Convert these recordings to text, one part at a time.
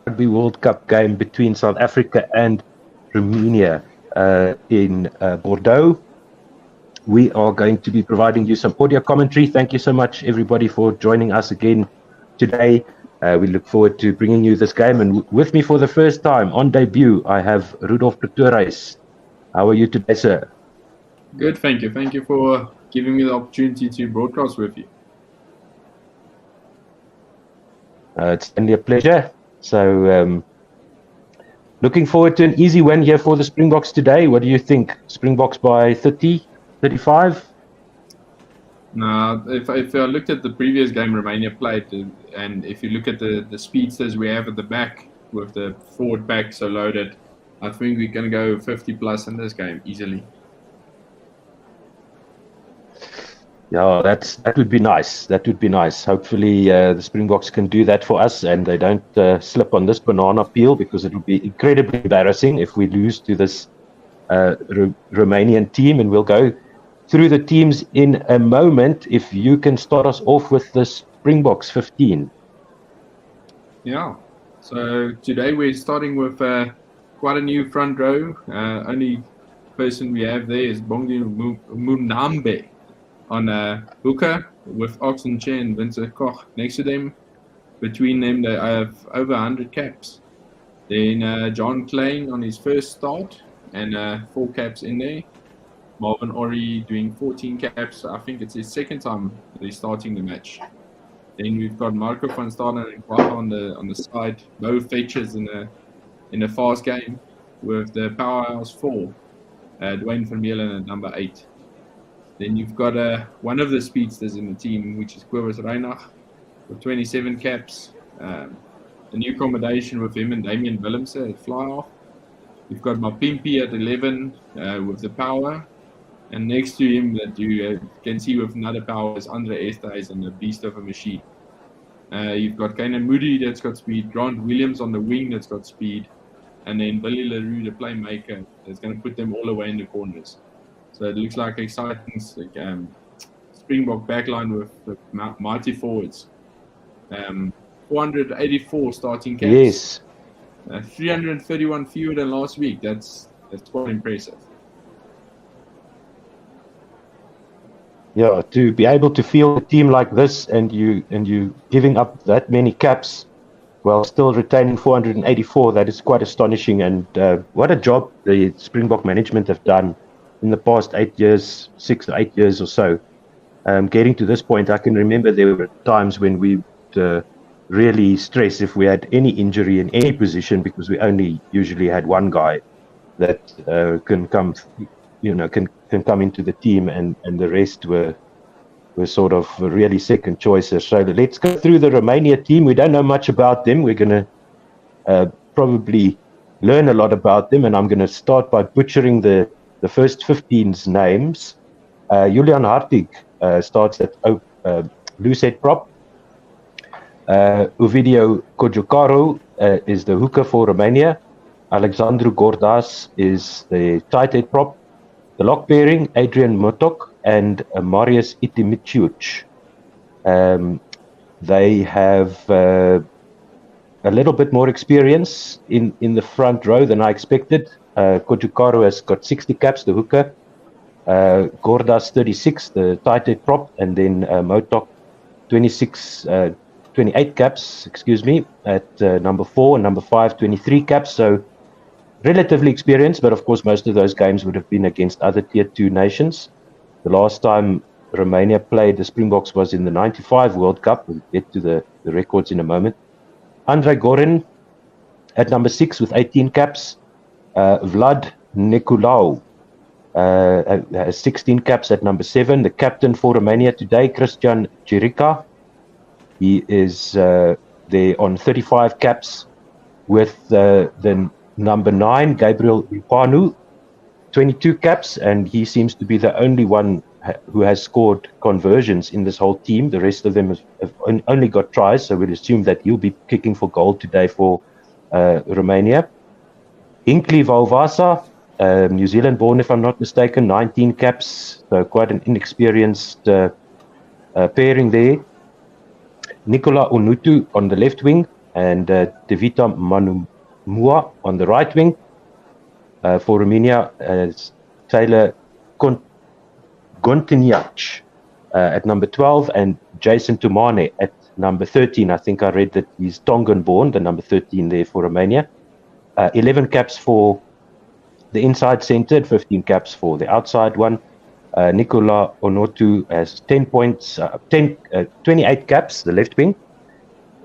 Rugby World Cup game between South Africa and Romania in Bordeaux. We are going to be providing you some audio commentary. Thank you so much, everybody, for joining us again today. We look forward to bringing you this game. And with me for the first time on debut, I have Rudolf Pretorius. How are you today, sir? Good, thank you. Thank you for giving me the opportunity to broadcast with you. It's only a pleasure. So, looking forward to an easy win here for the Springboks today. What do you think? Springboks by 30, 35? Now, if I looked at the previous game Romania played, and if you look at the speedsters we have at the back with the forward pack so loaded, I think we're going to go 50 plus in this game easily. Yeah, that would be nice. That would be nice. Hopefully, the Springboks can do that for us, and they don't slip on this banana peel, because it would be incredibly embarrassing if we lose to this Romanian team. And we'll go through the teams in a moment. If you can start us off with the Springboks 15. Yeah. So today we're starting with quite a new front row. Only person we have there is Bongi Munambe on hooker, with Oxen Chen and Vincent Koch next to them. Between them, they have over 100 caps. Then John Klein on his first start, and 4 caps in there. Marvin Ori doing 14 caps. I think it's his second time he's starting the match. Then we've got Marco van Staden and Kwaka on the side. Both features in a fast game with the powerhouse 4, Dwayne Vermeulen at number 8. Then you've got one of the speedsters in the team, which is Kobus Reinach, with 27 caps. A new combination with him and Damian Willemse at fly-off. You've got Mapimpi at 11 with the power. And next to him that you can see with another power is Andre Estes and the beast of a machine. You've got Kainan Moody that's got speed, Grant Williams on the wing that's got speed, and then Billy LaRue, the playmaker, that's going to put them all away in the corners. So it looks like exciting Springbok backline with mighty forwards. 484 starting caps. Yes. 331 fewer than last week. That's quite impressive. Yeah, to be able to field a team like this, and you giving up that many caps while still retaining 484, that is quite astonishing. And what a job the Springbok management have done in the past 8 years, 6 to 8 years or so. Getting to this point, I can remember there were times when we would really stress if we had any injury in any position, because we only usually had one guy that can come, can come into the team, and the rest were sort of really second choices. So let's go through the Romania team. We don't know much about them. We're going to probably learn a lot about them, and I'm going to start by butchering the first 15's names. Julian Hartig starts at loose head prop. Ovidio Kojokaro is the hooker for Romania. Alexandru Gordas is the tight head prop. The lock pairing, Adrian Motok and Marius Itimichuch. They have a little bit more experience in the front row than I expected. Kojukaro has got 60 caps, the hooker. Gordas 36, the tight head prop, and then Motok 28 caps, at number 4, and number 5, 23 caps. So relatively experienced, but of course most of those games would have been against other tier 2 nations. The last time Romania played the Springboks was in the 95 World Cup. We'll get to the records in a moment. Andrei Gorin at number 6 with 18 caps. Vlad Nicolau has 16 caps at number 7. The captain for Romania today, Cristian Chirica. He is there on 35 caps with the number 9, Gabriel Ipanu, 22 caps, and he seems to be the only one who has scored conversions in this whole team. The rest of them have only got tries, so we'll assume that he'll be kicking for goal today for Romania. Hinkley Valvasa, New Zealand born if I'm not mistaken, 19 caps, so quite an inexperienced pairing there. Nicola Onutu on the left wing, and Devita Manumua on the right wing. For Romania, Taylor Gontiniac at number 12, and Jason Tumane at number 13. I think I read that he's Tongan born, the number 13 there for Romania. 11 caps for the inside centre, 15 caps for the outside one. Nicola Onotu has 10 points, 28 caps, the left wing.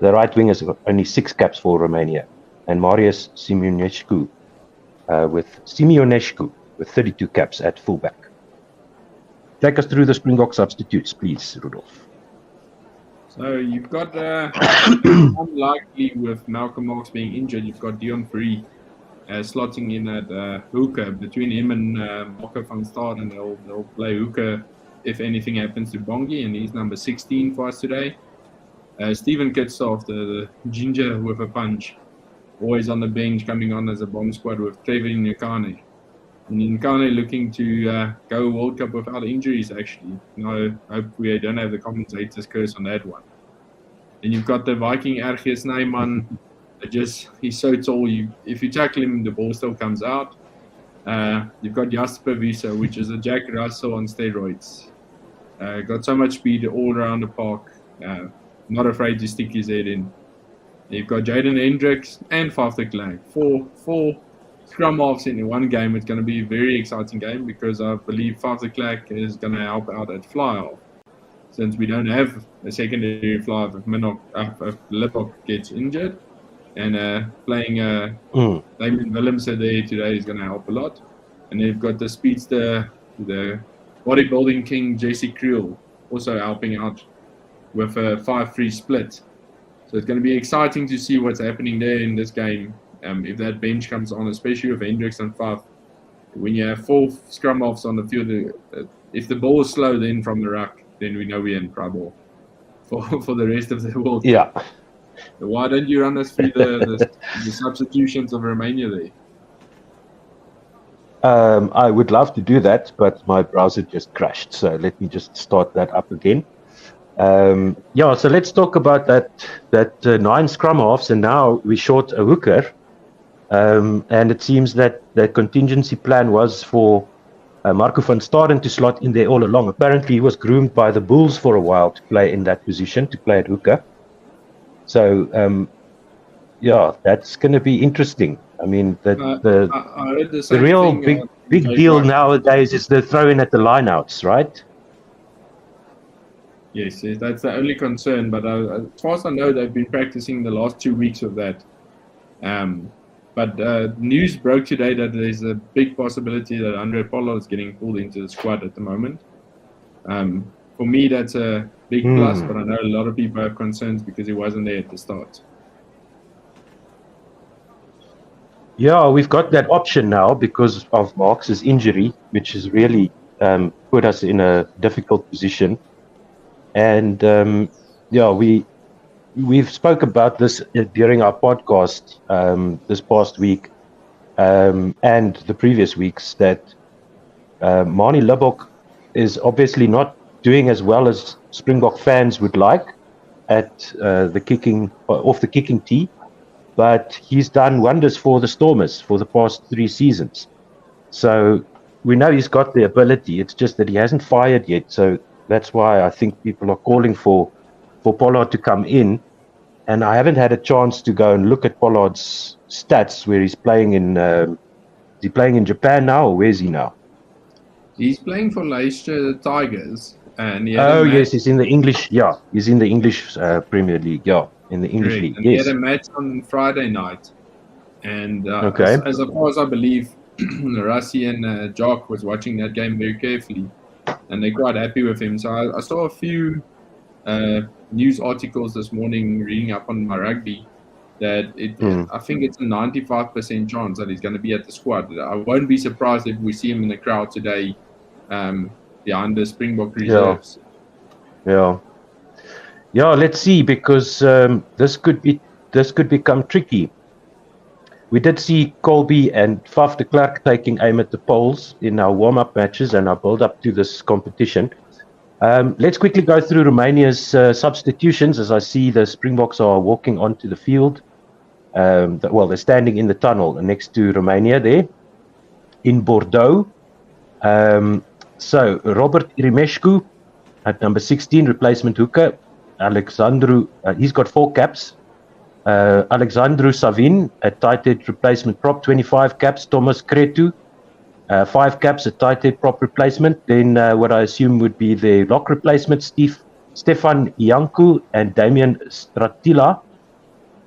The right wing has only 6 caps for Romania. And Marius Simeonescu with 32 caps at fullback. Take us through the Springbok substitutes, please, Rudolf. So you've got, unlikely with Malcolm Marx being injured, you've got Dion Free slotting in at hooker. Between him and Marco van Staden, they'll play hooker if anything happens to Bongi, and he's number 16 for us today. Stephen Kitsoff, the ginger with a punch, always on the bench, coming on as a bomb squad with Trevor Nyakane. And Nyakane looking to go World Cup without injuries, actually. No, hope we don't have the commentator's curse on that one. Then you've got the Viking RG Snyman. He's so tall. If you tackle him, the ball still comes out. You've got Jasper Wiese, which is a Jack Russell on steroids. Got so much speed all around the park. Not afraid to stick his head in. You've got Jaden Hendricks and Faf de Klerk. Four scrum halves in one game. It's going to be a very exciting game because I believe Faf de Klerk is going to help out at fly half, since we don't have a secondary fly half if Lippok gets injured. And playing Damien Willemse there today is going to help a lot. And then you've got the speedster, the bodybuilding king, Jesse Creel, also helping out with a 5-3 split. So it's going to be exciting to see what's happening there in this game. If that bench comes on, especially with Hendricks and Faf, when you have 4 scrum halves on the field, if the ball is slow then from the ruck, then we know we're in trouble for the rest of the World Cup. Yeah. Why don't you run us through the substitutions of Romania there? I would love to do that, but my browser just crashed. So let me just start that up again. So let's talk about that 9 scrum halves, and now we short a hooker. And it seems that the contingency plan was for Marco van Staden to slot in there all along. Apparently, he was groomed by the Bulls for a while to play in that position, to play at hooker. So, that's going to be interesting. I mean, I heard the real thing, big deal nowadays is the throwing at the lineouts, right? Yes, that's the only concern. But as far as I know, they've been practicing the last 2 weeks of that. But news broke today that there's a big possibility that Andre Pollard is getting pulled into the squad at the moment. For me, that's a big plus, but I know a lot of people have concerns because he wasn't there at the start. Yeah, we've got that option now because of Marx's injury, which has really put us in a difficult position. And we've spoke about this during our podcast this past week and the previous weeks that Manie Lippok is obviously not doing as well as Springbok fans would like at the kicking tee, but he's done wonders for the Stormers for the past 3 seasons. So we know he's got the ability. It's just that he hasn't fired yet. So that's why I think people are calling for Pollard to come in. And I haven't had a chance to go and look at Pollard's stats where he's playing in. Is he playing in Japan now, or where is he now? He's playing for Leicester Tigers. And yes, he's in the English. Yeah, he's in the English Premier League. Yeah, in the English league. And he had a match on Friday night, and as far as I believe, Rassi and Jock was watching that game very carefully, and they're quite happy with him. So I saw a few news articles this morning, reading up on my rugby, that I think it's a 95% chance that he's going to be at the squad. I won't be surprised if we see him in the crowd today. Behind the Springbok reserves. Yeah. Let's see, because this could become tricky. We did see Colby and Faf de Klerk taking aim at the poles in our warm-up matches and our build-up to this competition. Let's quickly go through Romania's substitutions as I see the Springboks are walking onto the field. They're standing in the tunnel next to Romania there in Bordeaux. So Robert Irimescu at number 16, replacement hooker. Alexandru, he's got 4 caps. Alexandru Savin at tight head replacement prop, 25 caps. Thomas Cretu, 5 caps at tight head prop replacement. Then what I assume would be the lock replacement, Stefan Iancu and Damian Stratila.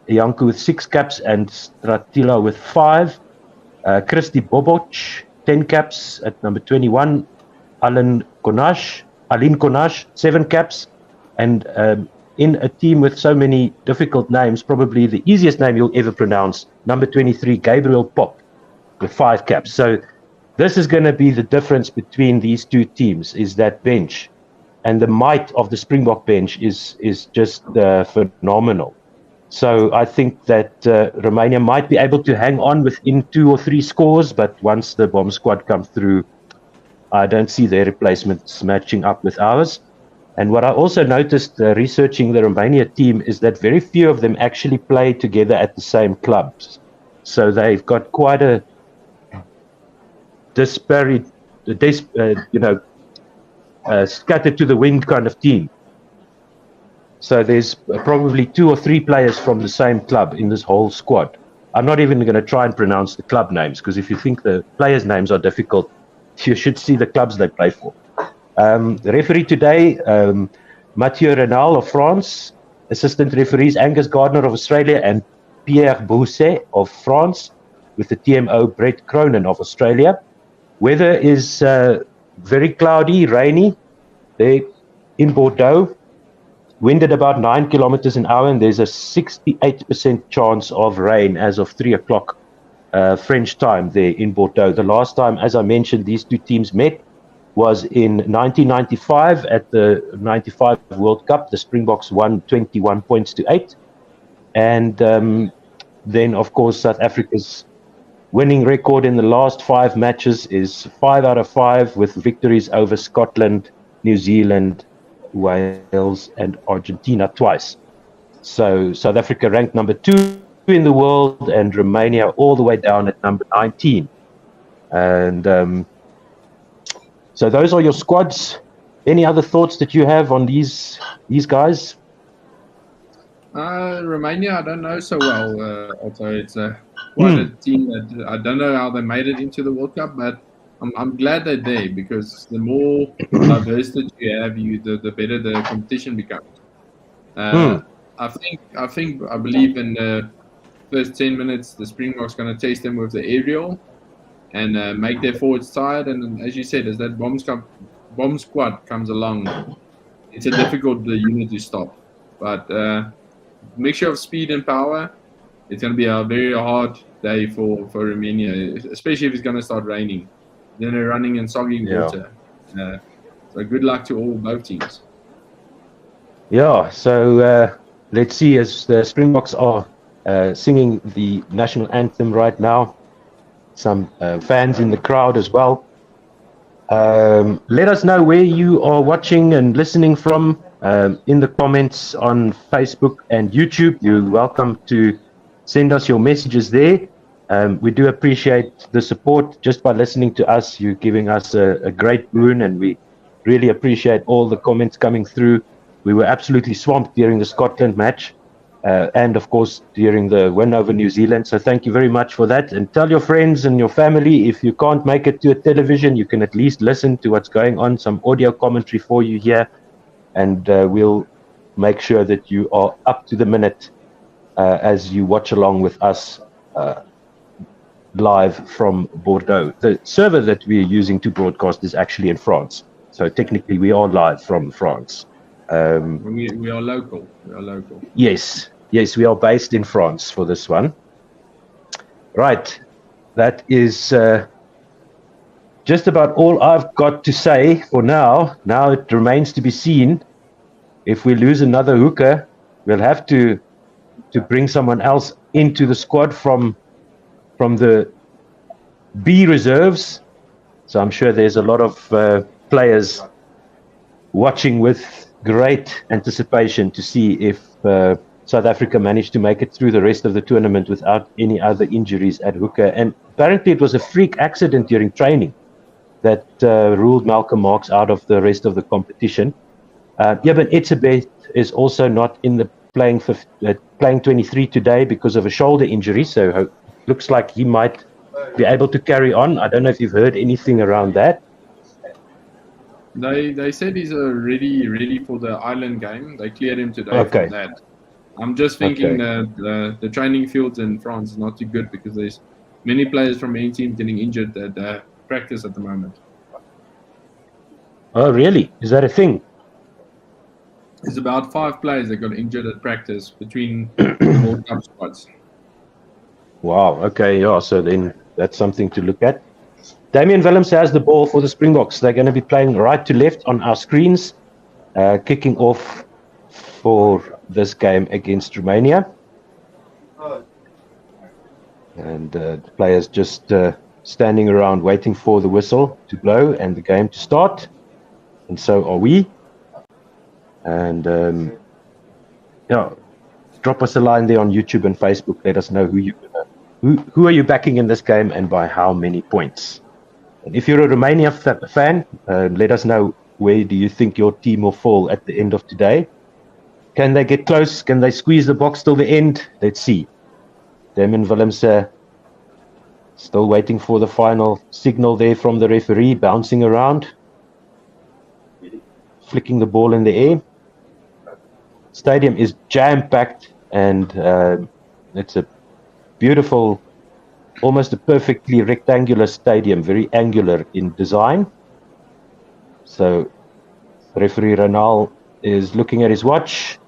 Iancu with 6 caps and Stratila with 5. Christy Boboc, 10 caps at number 21. Alin Konash, 7 caps. And in a team with so many difficult names, probably the easiest name you'll ever pronounce, number 23, Gabriel Pop, with 5 caps. So this is going to be the difference between these two teams, is that bench. And the might of the Springbok bench is just phenomenal. So I think that Romania might be able to hang on within 2 or 3 scores, but once the bomb squad comes through, I don't see their replacements matching up with ours. And what I also noticed researching the Romania team is that very few of them actually play together at the same clubs. So they've got quite a disparate, scattered to the wind kind of team. So there's probably 2 or 3 players from the same club in this whole squad. I'm not even going to try and pronounce the club names, because if you think the players' names are difficult, you should see the clubs they play for. The referee today, Mathieu Renal of France. Assistant referees, Angus Gardner of Australia and Pierre Bousset of France, with the TMO Brett Cronin of Australia. Weather is very cloudy, rainy there in Bordeaux. Wind at about 9 kilometers an hour, and there's a 68% chance of rain as of 3 o'clock French time there in Bordeaux. The last time, as I mentioned, these two teams met was in 1995 at the 95 World Cup. The Springboks won 21 points to 8. And then, of course, South Africa's winning record in the last 5 matches is 5 out of 5, with victories over Scotland, New Zealand, Wales and Argentina twice. So South Africa ranked number 2 in the world, and Romania all the way down at number 19. And so those are your squads. Any other thoughts that you have on these guys? Romania, I don't know so well. Also, it's quite a team that I don't know how they made it into the World Cup, but I'm glad they're there, because the more diverse that you have, the better the competition becomes. I believe in the first 10 minutes, the Springboks going to test them with the aerial and make their forwards tired. And as you said, as that bomb squad comes along, it's a difficult unit to stop. But mixture of speed and power, it's going to be a very hard day for Romania, especially if it's going to start raining. Then they're running in soggy water. So good luck to both teams. Yeah, so let's see, as the Springboks are singing the national anthem right now. Some fans in the crowd as well. Let us know where you are watching and listening from in the comments on Facebook and YouTube. You're welcome to send us your messages there. We do appreciate the support. Just by listening to us, you're giving us a great boon, and we really appreciate all the comments coming through. We were absolutely swamped during the Scotland match, and of course during the win over New Zealand. So thank you very much for that. And tell your friends and your family, if you can't make it to a television, you can at least listen to what's going on, some audio commentary for you here, and we'll make sure that you are up to the minute as you watch along with us live from Bordeaux. The server that we're using to broadcast is actually in France, so technically we are live from France. We are local. Yes, we are based in France for this one. Right, that is just about all I've got to say for now. Now it remains to be seen. If we lose another hooker, we'll have to bring someone else into the squad from the B reserves. So I'm sure there's a lot of players watching with great anticipation to see if South Africa managed to make it through the rest of the tournament without any other injuries at hooker. And apparently it was a freak accident during training that ruled Malcolm Marx out of the rest of the competition. But Etzebeth is also not in the playing 23 today because of a shoulder injury, so looks like he might be able to carry on. I don't know if you've heard anything around that. They said he's ready for the Ireland game. They cleared him today for that. I'm just thinking that the training fields in France is not too good because there's many players from any team getting injured at practice at the moment. Oh, really? Is that a thing? There's about 5 players that got injured at practice between the World Cup squads. Wow, okay, yeah, so then that's something to look at. Damian Willems has the ball for the Springboks. They're going to be playing right to left on our screens, kicking off for this game against Romania. And the players just standing around waiting for the whistle to blow and the game to start. And so are we. And drop us a line there on YouTube and Facebook. Let us know who are you backing in this game and by how many points. And if you're a Romania fan, let us know where do you think your team will fall at the end of today. Can they get close? Can they squeeze the box till the end? Let's see. Damian Willems still waiting for the final signal there from the referee, bouncing around, flicking the ball in the air. Stadium is jam-packed, and it's a beautiful, almost a perfectly rectangular stadium, very angular in design. So referee Ranal is looking at his watch,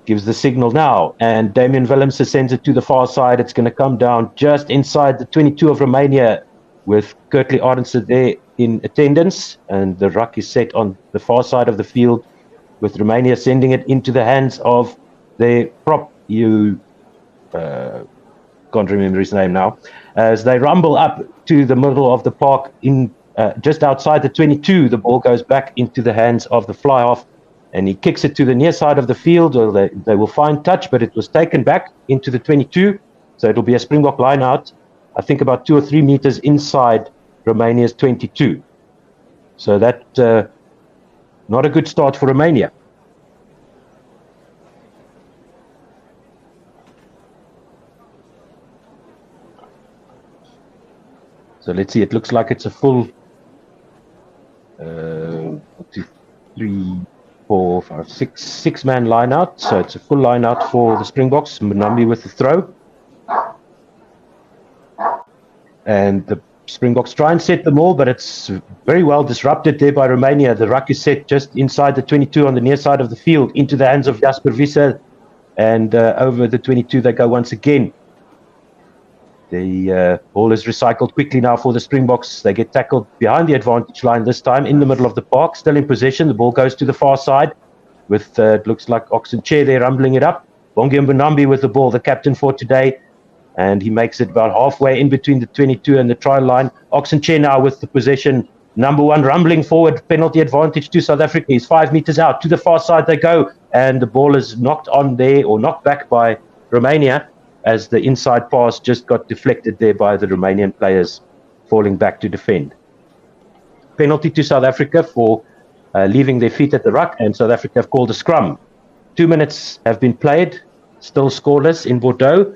gives the signal now, and Damian Willems sends it to the far side. It's going to come down just inside the 22 of Romania with Kurtley Arendse there in attendance, and the ruck is set on the far side of the field with Romania sending it into the hands of their prop. Can't remember his name now. As they rumble up to the middle of the park, in just outside the 22, the ball goes back into the hands of the fly-half, and he kicks it to the near side of the field. Or they will find touch, but it was taken back into the 22, so it'll be a Springbok line-out, I think about 2 or 3 meters inside Romania's 22. So that not a good start for Romania. So let's see, it looks like it's a full 2, 3, 4, 5, 6-man line out. So it's a full line out for the Springboks. Mbonambi with the throw. And the Springboks try and set them all, but it's very well disrupted there by Romania. The ruck is set just inside the 22 on the near side of the field into the hands of Jasper Wiese. And over the 22 they go once again. The ball is recycled quickly now for the Springboks. They get tackled behind the advantage line this time in the middle of the park. Still in possession. The ball goes to the far side with, it looks like Oxenchair there rumbling it up. Bongi Mbonambi with the ball, the captain for today. And he makes it about halfway in between the 22 and the try line. Oxenchair now with the possession. Number 1 rumbling forward. Penalty advantage to South Africa. He's 5 meters out. To the far side they go. And the ball is knocked on there or knocked back by Romania, as the inside pass just got deflected there by the Romanian players falling back to defend. Penalty to South Africa for leaving their feet at the ruck, and South Africa have called a scrum. 2 minutes have been played, still scoreless in Bordeaux,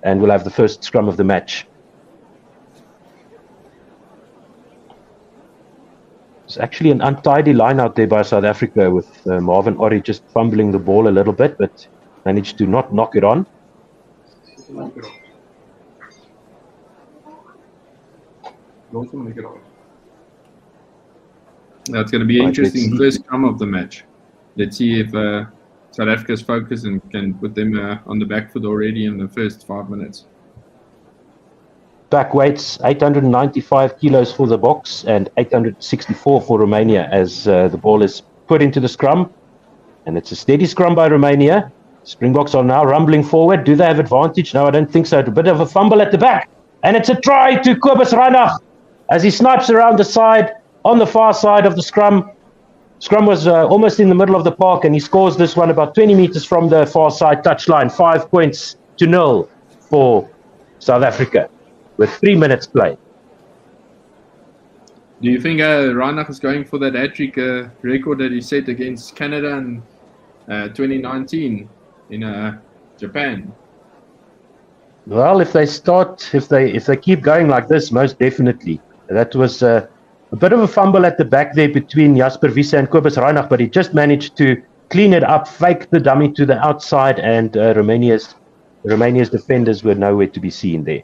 and we'll have the first scrum of the match. It's actually an untidy line out there by South Africa with Marvin Orri just fumbling the ball a little bit, but managed to not knock it on. That's going to be interesting first scrum of the match. Let's see if South Africa's focus and can put them on the back foot already in the first 5 minutes. Back weights, 895 kilos for the Boks and 864 for Romania as the ball is put into the scrum. And it's a steady scrum by Romania. Springboks are now rumbling forward. Do they have advantage? No, I don't think so. A bit of a fumble at the back. And it's a try to Kobus Reinach as he snipes around the side on the far side of the scrum. Scrum was almost in the middle of the park, and he scores this one about 20 meters from the far side touchline. 5 points to 0 for South Africa with 3 minutes played. Do you think Reinach is going for that hat-trick record that he set against Canada in 2019 in Japan? Well, if they keep going like this, most definitely. That was a bit of a fumble at the back there between Jasper Wiese and Kobus Reinach, but he just managed to clean it up, fake the dummy to the outside, and Romania's defenders were nowhere to be seen there.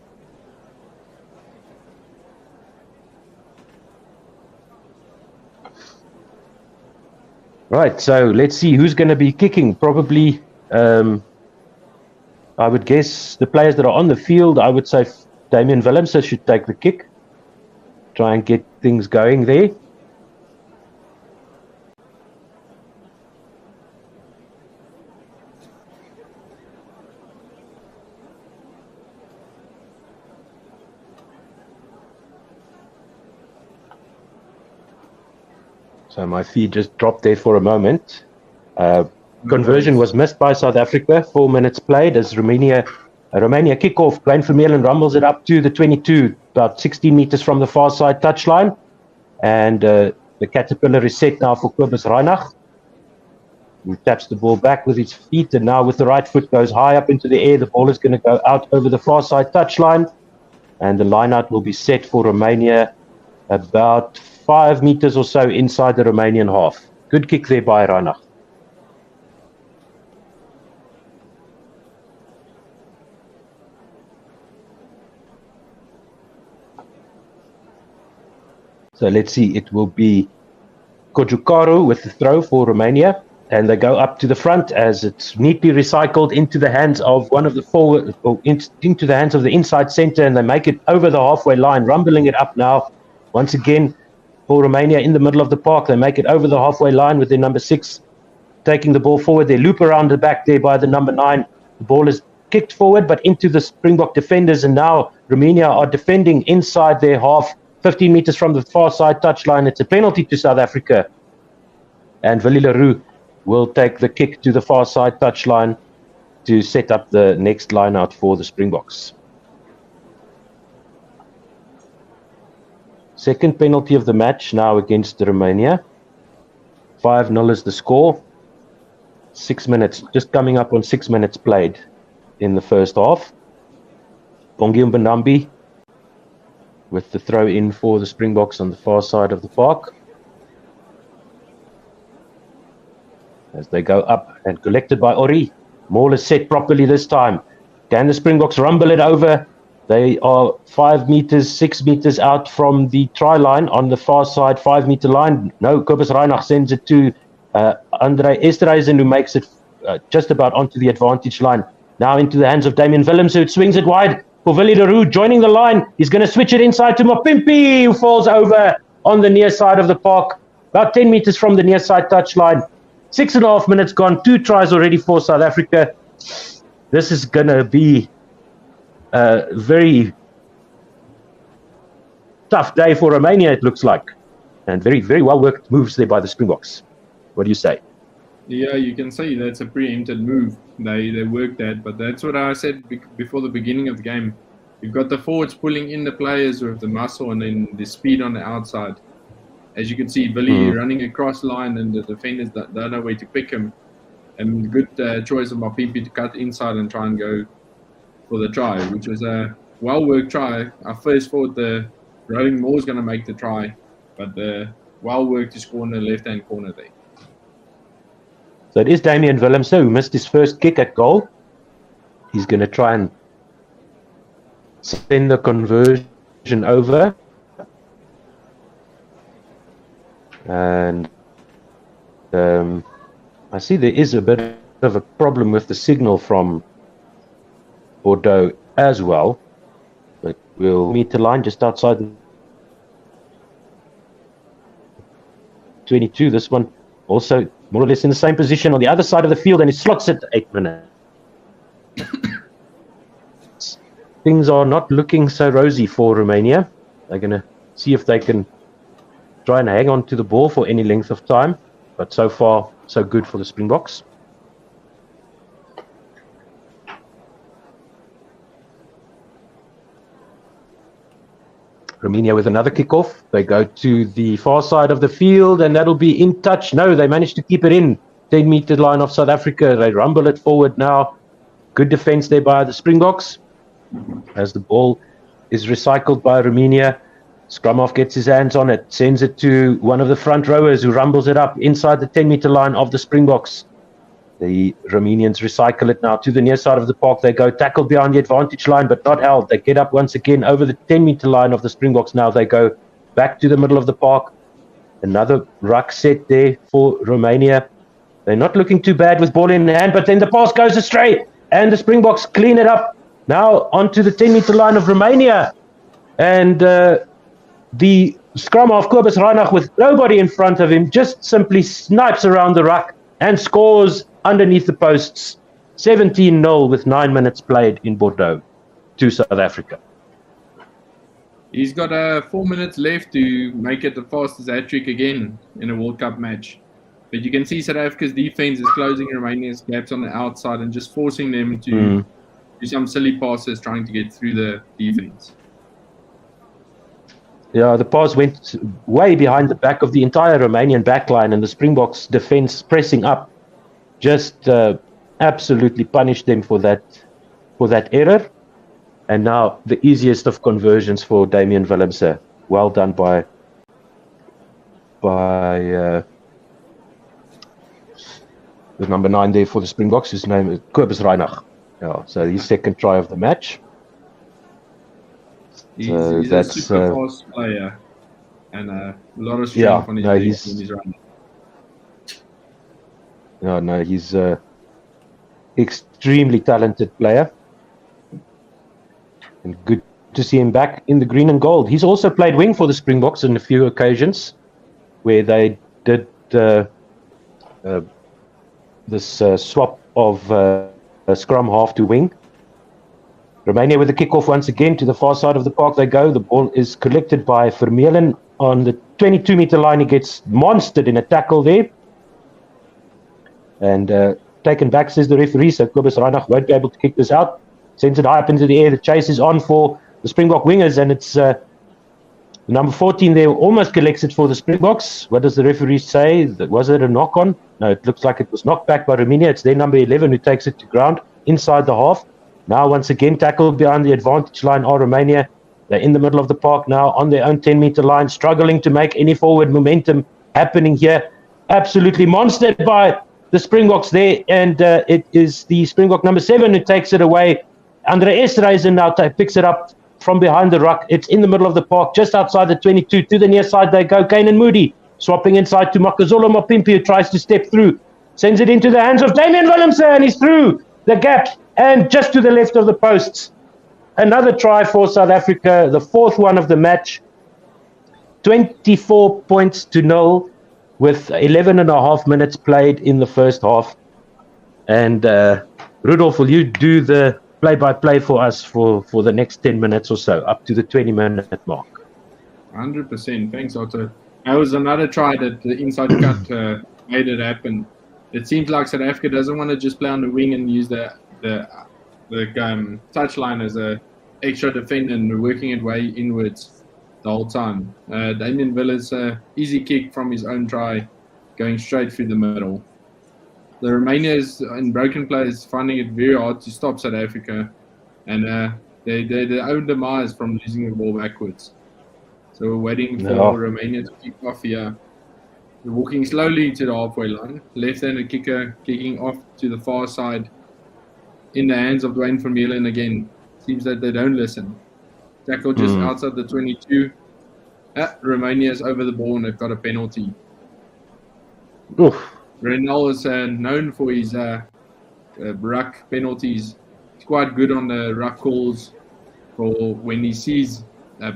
Right, so let's see who's going to be kicking. Probably, I would guess the players that are on the field, I would say Damian Willemse should take the kick. Try and get things going there. So my feed just dropped there for a moment. Conversion was missed by South Africa. 4 minutes played as Romania kickoff. Glenn Vermeulen rumbles it up to the 22, about 16 meters from the far side touchline. And the Caterpillar is set now for Kobus Reinach. He taps the ball back with his feet, and now with the right foot goes high up into the air. The ball is going to go out over the far side touchline. And the line-out will be set for Romania about 5 meters or so inside the Romanian half. Good kick there by Reinach. So let's see, it will be Kojukaru with the throw for Romania. And they go up to the front as it's neatly recycled into the hands of one of the forward, or into the hands of the inside center, and they make it over the halfway line, rumbling it up now. Once again, for Romania in the middle of the park, they make it over the halfway line with their number 6 taking the ball forward. They loop around the back there by the number 9. The ball is kicked forward, but into the Springbok defenders, and now Romania are defending inside their half, 15 meters from the far side touchline. It's a penalty to South Africa, and Willie Leroux will take the kick to the far side touchline to set up the next line out for the Springboks. Second penalty of the match now against Romania. 5-0 is the score. 6 minutes, just coming up on 6 minutes played in the first half. Bongi Mbonambi with the throw in for the Springboks on the far side of the park. As they go up and collected by Ori. Maul is set properly this time. Can the Springboks rumble it over? They are 5 meters, 6 meters out from the try line on the far side, 5 meter line. No, Kobus Reinach sends it to Andre Esterhuizen, who makes it just about onto the advantage line. Now into the hands of Damian Willemse, who swings it wide for Willie Leroux, joining the line. He's going to switch it inside to Mapimpi, who falls over on the near side of the park, about 10 meters from the near side touchline. 6.5 minutes gone, 2 tries already for South Africa. This is going to be a very tough day for Romania, it looks like. And very, very well worked moves there by the Springboks. What do you say? Yeah, you can say that's a preempted move. They worked that, but that's what I said before the beginning of the game. You've got the forwards pulling in the players with the muscle and then the speed on the outside. As you can see, Billy running across line, and the defenders don't know where to pick him. And good choice of Mapimpi to cut inside and try and go for the try, which was a well-worked try. I first thought the Rolling Moore was going to make the try, but well-worked to score in the left-hand corner there. So it is Damian Willemse who missed his first kick at goal. He's going to try and send the conversion over. And I see there is a bit of a problem with the signal from Bordeaux as well. But we'll meet the line just outside the 22. This one also more or less in the same position on the other side of the field, and he slots it 8 minutes. Things are not looking so rosy for Romania. They're going to see if they can try and hang on to the ball for any length of time. But so far, so good for the Springboks. Romania with another kickoff. They go to the far side of the field, and that'll be in touch. No, they managed to keep it in. 10-meter line of South Africa. They rumble it forward now. Good defense there by the Springboks. As the ball is recycled by Romania, scrum half gets his hands on it, sends it to one of the front rowers who rumbles it up inside the 10-meter line of the Springboks. The Romanians recycle it now to the near side of the park. They go tackled behind the advantage line, but not held. They get up once again over the 10-meter line of the Springboks. Now they go back to the middle of the park. Another ruck set there for Romania. They're not looking too bad with ball in hand, but then the pass goes astray, and the Springboks clean it up. Now onto the 10-meter line of Romania. And the scrum half, Kobus Reinach, with nobody in front of him, just simply snipes around the ruck and scores underneath the posts. 17-0 with 9 minutes played in Bordeaux to South Africa. He's got 4 minutes left to make it the fastest hat-trick again in a World Cup match. But you can see South Africa's defense is closing Romania's gaps on the outside and just forcing them to do some silly passes trying to get through the defense. Yeah, the pass went way behind the back of the entire Romanian backline, and the Springboks defense pressing up just absolutely punished them for that error. And now the easiest of conversions for Damian Willemse. Well done by the number 9 there for the Springboks. His name is Kobus Reinach. Yeah, so his second try of the match. He's a super fast player and a lot of strength on his legs when he's running. Yeah, no, he's an extremely talented player. And good to see him back in the green and gold. He's also played wing for the Springboks on a few occasions where they did this swap of scrum half to wing. Romania with the kickoff once again to the far side of the park they go. The ball is collected by Vermeulen on the 22-meter line. He gets monstered in a tackle there. And taken back, says the referee, so Kobus Reinach won't be able to kick this out. Sends it high up into the air. The chase is on for the Springbok wingers, and it's number 14 there almost collects it for the Springboks. What does the referee say? Was it a knock-on? No, it looks like it was knocked back by Romania. It's their number 11 who takes it to ground inside the half. Now, once again, tackled behind the advantage line are Romania. They're in the middle of the park now on their own 10-meter line, struggling to make any forward momentum happening here. Absolutely monstered by the Springboks there, and it is the Springbok number 7 who takes it away. Andre Esreisen now picks it up from behind the ruck. It's in the middle of the park, just outside the 22. To the near side they go. Kanan Moody swapping inside to Makazolo Mapimpi, who tries to step through. Sends it into the hands of Damian Willemse, and he's through the gap and just to the left of the posts. Another try for South Africa, the fourth one of the match. 24 points to 0 with 11 and a half minutes played in the first half. And Rudolf, will you do the play-by-play for us for the next 10 minutes or so, up to the 20-minute mark? 100%. Thanks, Otto. That was another try that the inside cut made it happen. It seems like South Africa doesn't want to just play on the wing and use the touchline as a extra defender and working it way inwards the whole time. Damian Willemse, easy kick from his own try, going straight through the middle. The Romanians in broken play is finding it very hard to stop South Africa, and they're their own demise from losing the ball backwards. So we're waiting for Romania to kick off here. They're walking slowly to the halfway line. Left-handed kicker kicking off to the far side in the hands of Dwayne Vermeulen again. Seems that they don't listen. Tackle just outside the 22. Romania's over the ball and they've got a penalty. Oof. Renal is known for his ruck penalties. He's quite good on the ruck calls for when he sees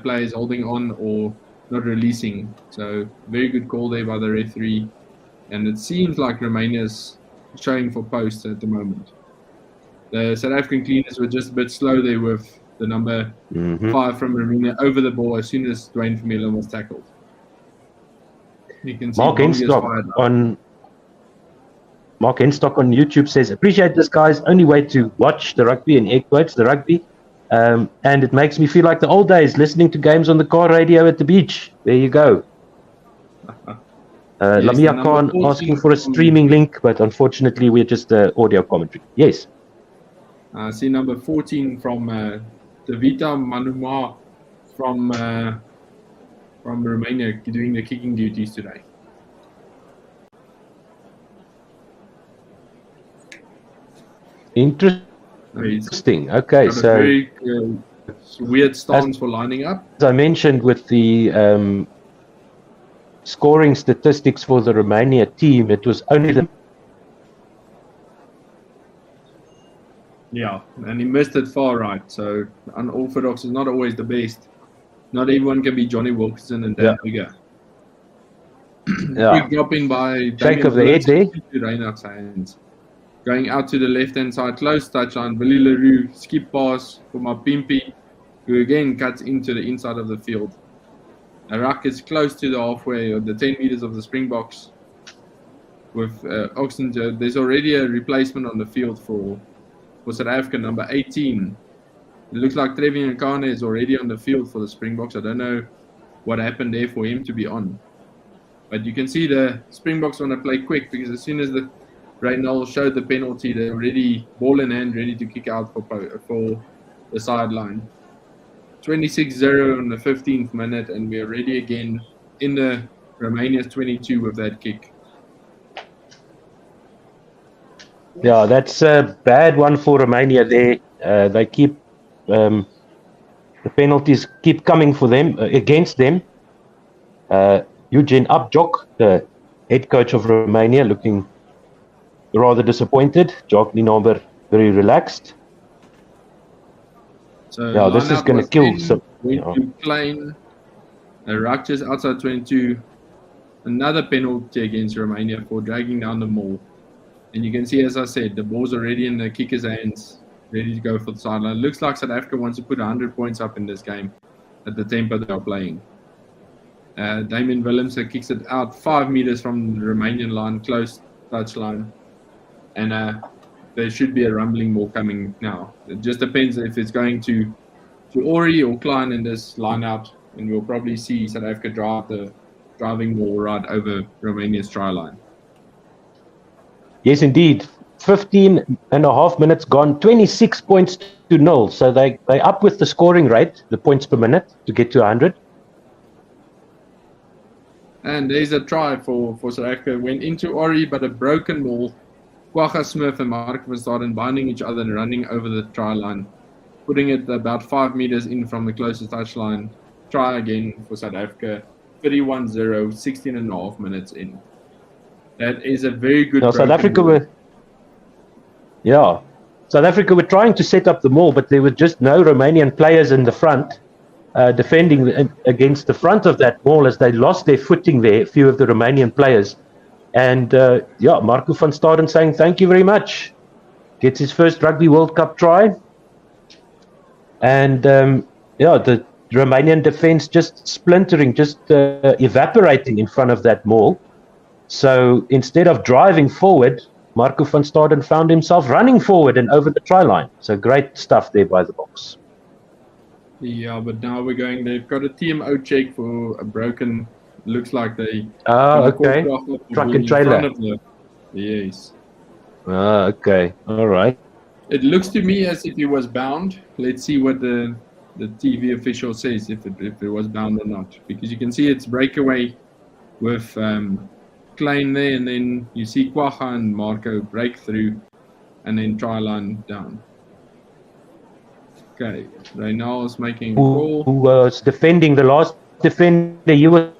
players holding on or not releasing. So very good call there by the referee. And it seems like Romania's showing for posts at the moment. The South African cleaners were just a bit slow there with the number 5 from Romania over the ball as soon as Dwayne Vermeulen was tackled. You can see Mark Enstock Mark Henstock on YouTube says, appreciate this, guys. Only way to watch the rugby, in air quotes, the rugby. And it makes me feel like the old days, listening to games on the car radio at the beach. There you go. Lamia Khan asking for a streaming link, but unfortunately we're just audio commentary. Yes. I see number 14 from Davita Manuma from Romania doing the kicking duties today. Interesting. Okay, so very weird stance for lining up. As I mentioned with the scoring statistics for the Romania team, it was only the... Yeah, and he missed it far right. So unorthodox is not always the best. Not everyone can be Johnny Wilkinson and Dan Bigger. Quick dropping by shake of the head there. Reinhardt's hands. Going out to the left-hand side, close touchline. Billy Leroux, skip pass for Mapimpi, who again cuts into the inside of the field. Iraq is close to the halfway, or the 10 meters of the Springboks. With Oxenjo, there's already a replacement on the field for South Africa, number 18. It looks like Trevian Nkane is already on the field for the Springboks. I don't know what happened there for him to be on. But you can see the Springboks want to play quick, because as soon as the Reynolds showed the penalty, they're already ball in hand, ready to kick out for the sideline. 26-0 in the 15th minute, and we're ready again in the Romania's 22 with that kick. Yeah, that's a bad one for Romania there. They keep the penalties keep coming for them, against them. Eugene Abjok, the head coach of Romania, looking rather disappointed. Jock Ninaber very relaxed. So yeah, this is going to kill some. Klein, Rutgers outside 22. Another penalty against Romania for dragging down the maul. And you can see, as I said, the ball's already in the kicker's hands, ready to go for the sideline. Looks like South Africa wants to put 100 points up in this game at the tempo they are playing. Damien Willemse kicks it out 5 meters from the Romanian line, close touch line. And there should be a rumbling ball coming now. It just depends if it's going to Ori or Klein in this line out, and we'll probably see South Africa drive the driving ball right over Romania's try line. Yes, indeed. 15 and a half minutes gone, 26 points to 0. So they up with the scoring rate, the points per minute, to get to 100. And there's a try for South Africa. Went into Ori, but a broken ball. Kwagga Smith and Mark van Staden binding each other and running over the try line, putting it about 5 meters in from the closest touch line. Try again for South Africa. 31-0, 16 and a half minutes in. That is a very good. South Africa were. Yeah, South Africa were trying to set up the maul, but there were just no Romanian players in the front defending against the front of that maul, as they lost their footing there, a few of the Romanian players. And Marco van Staden saying thank you very much. Gets his first Rugby World Cup try. And the Romanian defense just splintering, just evaporating in front of that maul. So instead of driving forward, Marco van Staden found himself running forward and over the try line. So great stuff there by the Boks. Yeah, but now they've got a TMO check for a broken, looks like they... okay. Truck and trailer. Yes. Okay. All right. It looks to me as if he was bound. Let's see what the TV official says, if it was bound or not. Because you can see it's breakaway with... Klein there, and then you see Kwagga and Marco break through, and then try line down. Okay, Reynolds making a call. Who was defending the last defender? He was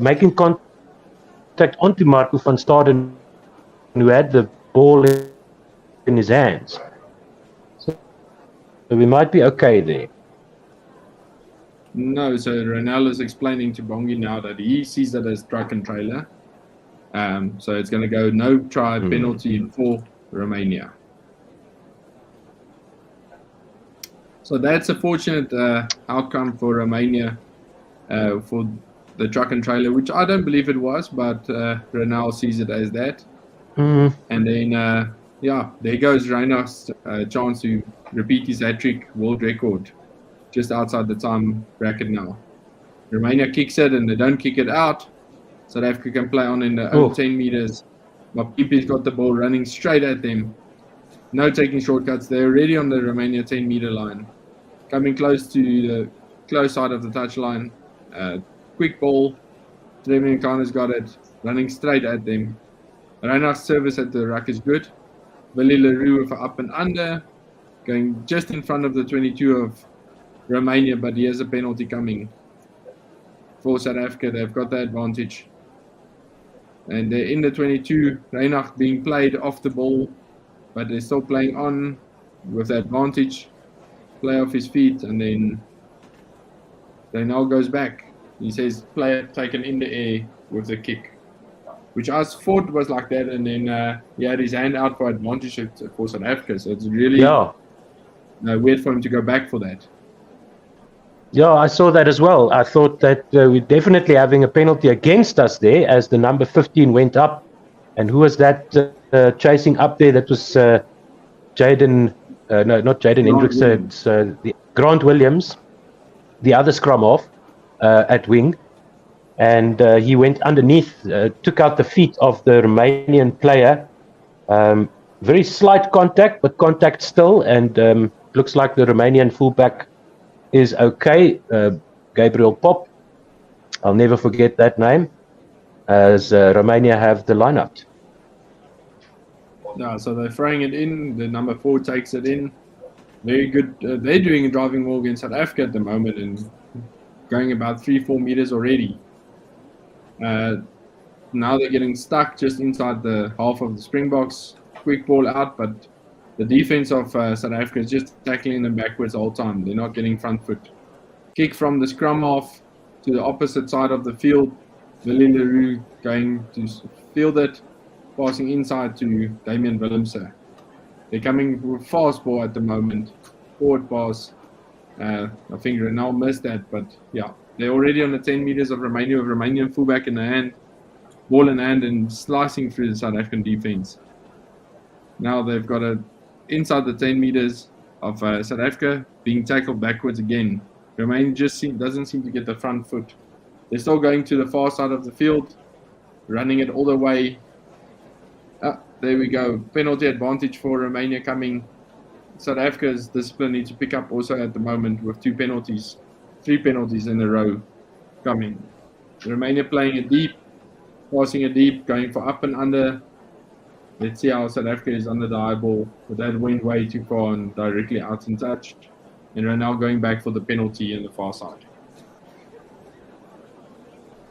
making contact onto Marco van Staden, who had the ball in his hands. So we might be okay there. No, so Ronaldo is explaining to Bongi now that he sees that as truck and trailer. So it's going to go no try penalty for Romania. So that's a fortunate outcome for Romania for the truck and trailer, which I don't believe it was, but Ronaldo sees it as that. And then, there goes Reinach's chance to repeat his hat-trick world record just outside the time bracket now. Romania kicks it and they don't kick it out. South Africa can play on in their own 10 meters. Mapipi's got the ball running straight at them. No taking shortcuts. They're already on the Romania 10-meter line. Coming close to the close side of the touchline. Quick ball. Trevin Khan's got it. Running straight at them. Reinach's service at the ruck is good. Willie Leroux with an up and under. Going just in front of the 22 of Romania, but here's a penalty coming for South Africa. They've got the advantage. And they're in the 22. Reinach being played off the ball, but they're still playing on with the advantage. Play off his feet, and then Reynal goes back. He says, player taken in the air with the kick, which I thought was like that, and then he had his hand out for advantage for South Africa. So it's really weird for him to go back for that. Yeah, I saw that as well. I thought that we're definitely having a penalty against us there as the number 15 went up. And who was that chasing up there? That was Jaden, no, not Jaden Hendricks, it's Grant Williams, the other scrum half at wing. And he went underneath, took out the feet of the Romanian player. Very slight contact, but contact still. And looks like the Romanian fullback is okay. Gabriel Pop, I'll never forget that name, as Romania have the lineup. Yeah, so they're throwing it in. The number 4 takes it in. Very good. They're doing a driving war against South Africa at the moment and going about 3-4 meters already. Now they're getting stuck just inside the half of the Springboks. Quick ball out, but the defense of South Africa is just tackling them backwards all the time. They're not getting front foot. Kick from the scrum half to the opposite side of the field. Willie Leroux going to field it, passing inside to Damian Willemse. They're coming with fast ball at the moment. Forward pass. I think Reynal missed that, but yeah. They're already on the 10 meters of Romania with Romanian fullback in the hand. Ball in hand and slicing through the South African defense. Now they've got a inside the 10 meters of South Africa, being tackled backwards again. Romania just doesn't seem to get the front foot. They're still going to the far side of the field, running it all the way. There we go. Penalty advantage for Romania coming. South Africa's discipline needs to pick up also at the moment with 3 penalties in a row coming. Romania playing it deep, passing it deep, going for up and under. Let's see how South Africa is under the high ball, but that went way too far and directly out in touch. And Reynal going back for the penalty in the far side.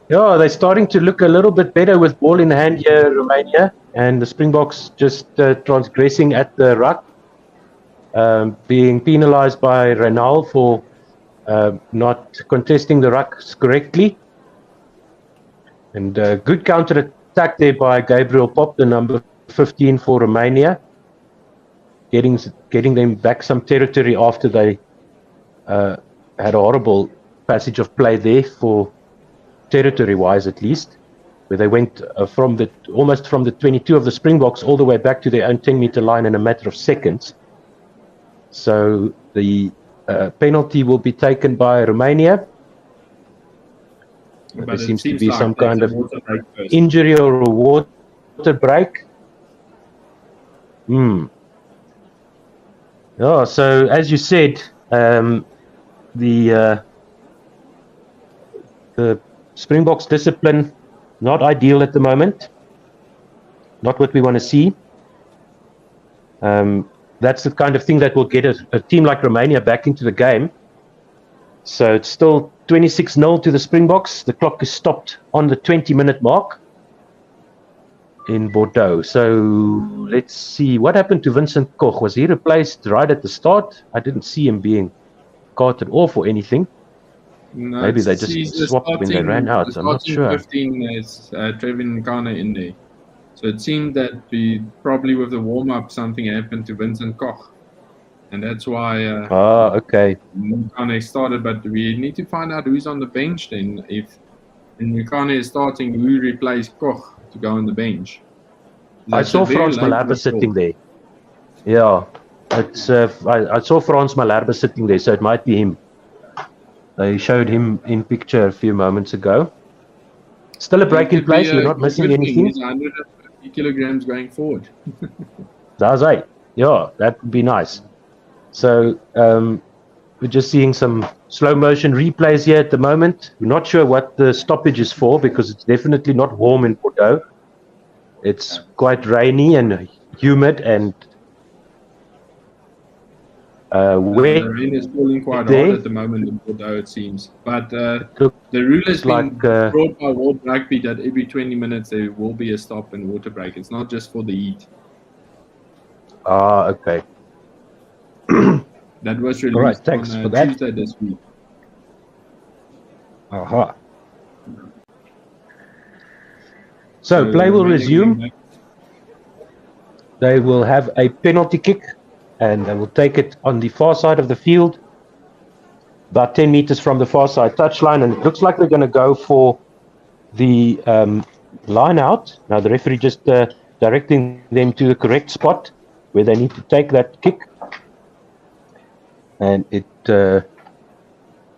Yeah, they're starting to look a little bit better with ball in hand here, Romania, and the Springboks just transgressing at the ruck, being penalized by Reynal for not contesting the rucks correctly. And good counter-attack there by Gabriel Pop, the number 15 for Romania, getting them back some territory after they had a horrible passage of play there for territory-wise, at least, where they went almost from the 22 of the Springboks all the way back to their own 10-meter line in a matter of seconds. So the penalty will be taken by Romania. But there seems to be like some kind of injury or a water break. Oh, so as you said, the Springboks discipline not ideal at the moment. Not what we want to see. That's the kind of thing that will get a team like Romania back into the game. So it's still 26-0 to the Springboks. The clock is stopped on the 20-minute mark in Bordeaux. So let's see. What happened to Vincent Koch? Was he replaced right at the start? I didn't see him being carted off or anything. No, maybe they just swapped when they ran out. I'm not sure. 15 is Trevin Khan in there. So it seemed that probably with the warm-up something happened to Vincent Koch. And that's why okay. Mukane started, but we need to find out who's on the bench then. If Mukane is starting, who replaced Koch to go on the bench? I saw Frans Malherbe sitting there. Yeah, it's I saw Frans Malherbe sitting there, so it might be him. They showed him in picture a few moments ago. Still a break in place. We're not missing anything. He's 150 kilograms going forward. That's right. Yeah, that would be nice. So we're just seeing some slow motion replays here at the moment. We're not sure what the stoppage is for because it's definitely not warm in Bordeaux. It's quite rainy and humid and wet. The rain is falling quite hard at the moment in Bordeaux, it seems. But the rule has been brought by World Rugby that every 20 minutes there will be a stop and water break. It's not just for the heat. Ah, okay. That was released on Tuesday this week. Aha. So play will resume. They will have a penalty kick and they will take it on the far side of the field, about 10 meters from the far side touchline, and it looks like they're going to go for the line out. Now the referee just directing them to the correct spot where they need to take that kick. And it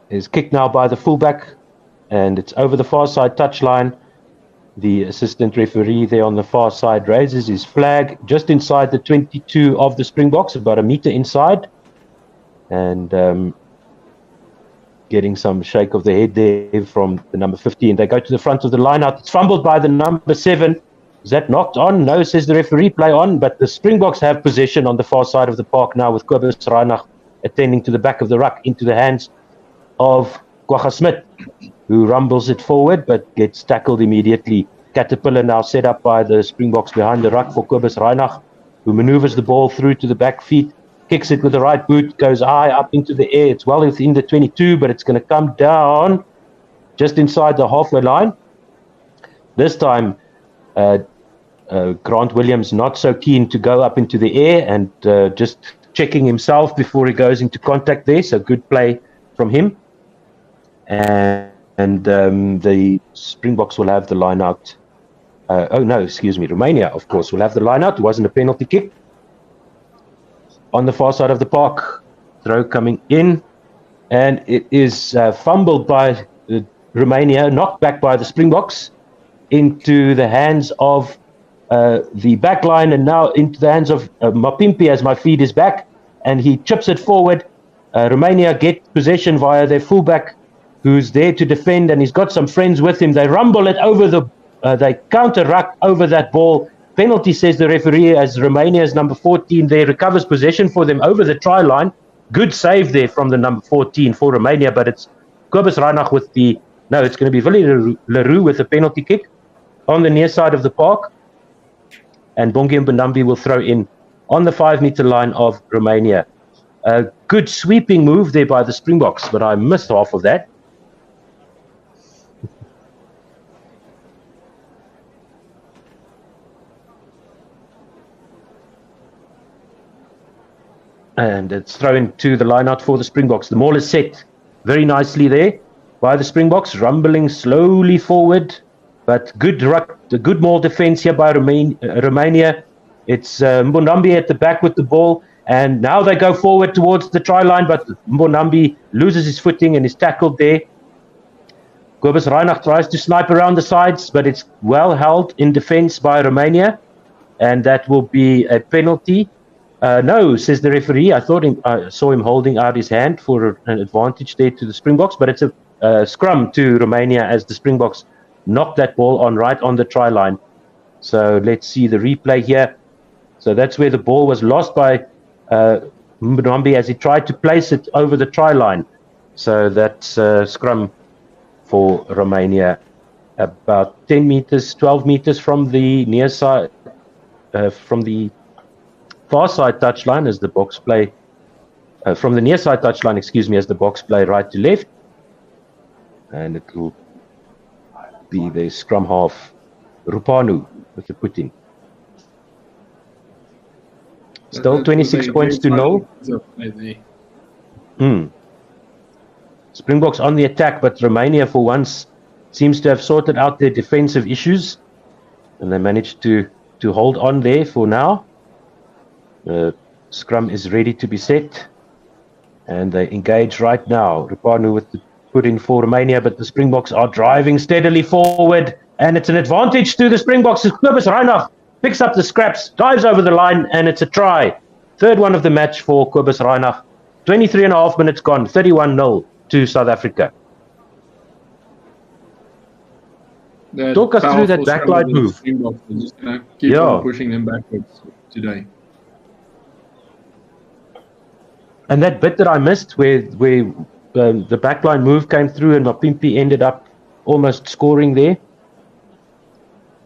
is kicked now by the fullback, and it's over the far side touchline. The assistant referee there on the far side raises his flag just inside the 22 of the Springboks, about a meter inside, and getting some shake of the head there from the number 15. They go to the front of the line out. It's fumbled by the number 7. Is that knocked on? No, says the referee, play on. But the Springboks have possession on the far side of the park now with Kobus Reinach attending to the back of the ruck into the hands of Kwagga Smith, who rumbles it forward but gets tackled immediately. Caterpillar now set up by the Springboks behind the ruck for Kobus Reinach, who maneuvers the ball through to the back feet, kicks it with the right boot, goes high up into the air. It's well within the 22, but it's going to come down just inside the halfway line. This time, Grant Williams not so keen to go up into the air and just checking himself before he goes into contact there. So good play from him. And the Springboks will have the line out. Romania, of course, will have the line out. It wasn't a penalty kick. On the far side of the park, throw coming in. And it is fumbled by Romania, knocked back by the Springboks into the hands of the back line, and now into the hands of Mapimpi as my feed is back. And he chips it forward. Romania get possession via their fullback, who's there to defend, and he's got some friends with him. They rumble it over they counter-ruck over that ball. Penalty, says the referee, as Romania's number 14 there recovers possession for them over the try line. Good save there from the number 14 for Romania, but it's Kobus Reinach with it's going to be Willie Leroux with the penalty kick on the near side of the park. And Bongi Mbonambi will throw in on the 5-meter line of Romania. A good sweeping move there by the Springboks, but I missed half of that. And it's thrown to the line out for the Springboks. The maul is set very nicely there by the Springboks, rumbling slowly forward. But good maul defense here by Romania. It's Mbonambi at the back with the ball. And now they go forward towards the try line, but Mbonambi loses his footing and is tackled there. Kobus Reinach tries to snipe around the sides, but it's well held in defense by Romania. And that will be a penalty. No, says the referee. I saw him holding out his hand for an advantage there to the Springboks, but it's a scrum to Romania as the Springboks knocked that ball right on the try line. So let's see the replay here. So that's where the ball was lost by Mbonambi as he tried to place it over the try line. So that's scrum for Romania, about 10 meters, 12 meters from the near side, from the far side touchline as the Boks play, from the near side touchline, as the Boks play right to left. And it will be the scrum half, Rupanu, with the put in. Still 26 points to 0. Springboks on the attack, but Romania for once seems to have sorted out their defensive issues. And they managed to to hold on there for now. Scrum is ready to be set. And they engage right now. Rupanu with the put in for Romania, but the Springboks are driving steadily forward. And it's an advantage to the Springboks. Kobus Reinach picks up the scraps, dives over the line, and it's a try. Third one of the match for Kobus Reinach. 23 and a half minutes gone, 31-0 to South Africa. Talk us through that backline move. We're just going to keep on pushing them backwards today. And that bit that I missed where the backline move came through and Mapimpi ended up almost scoring there.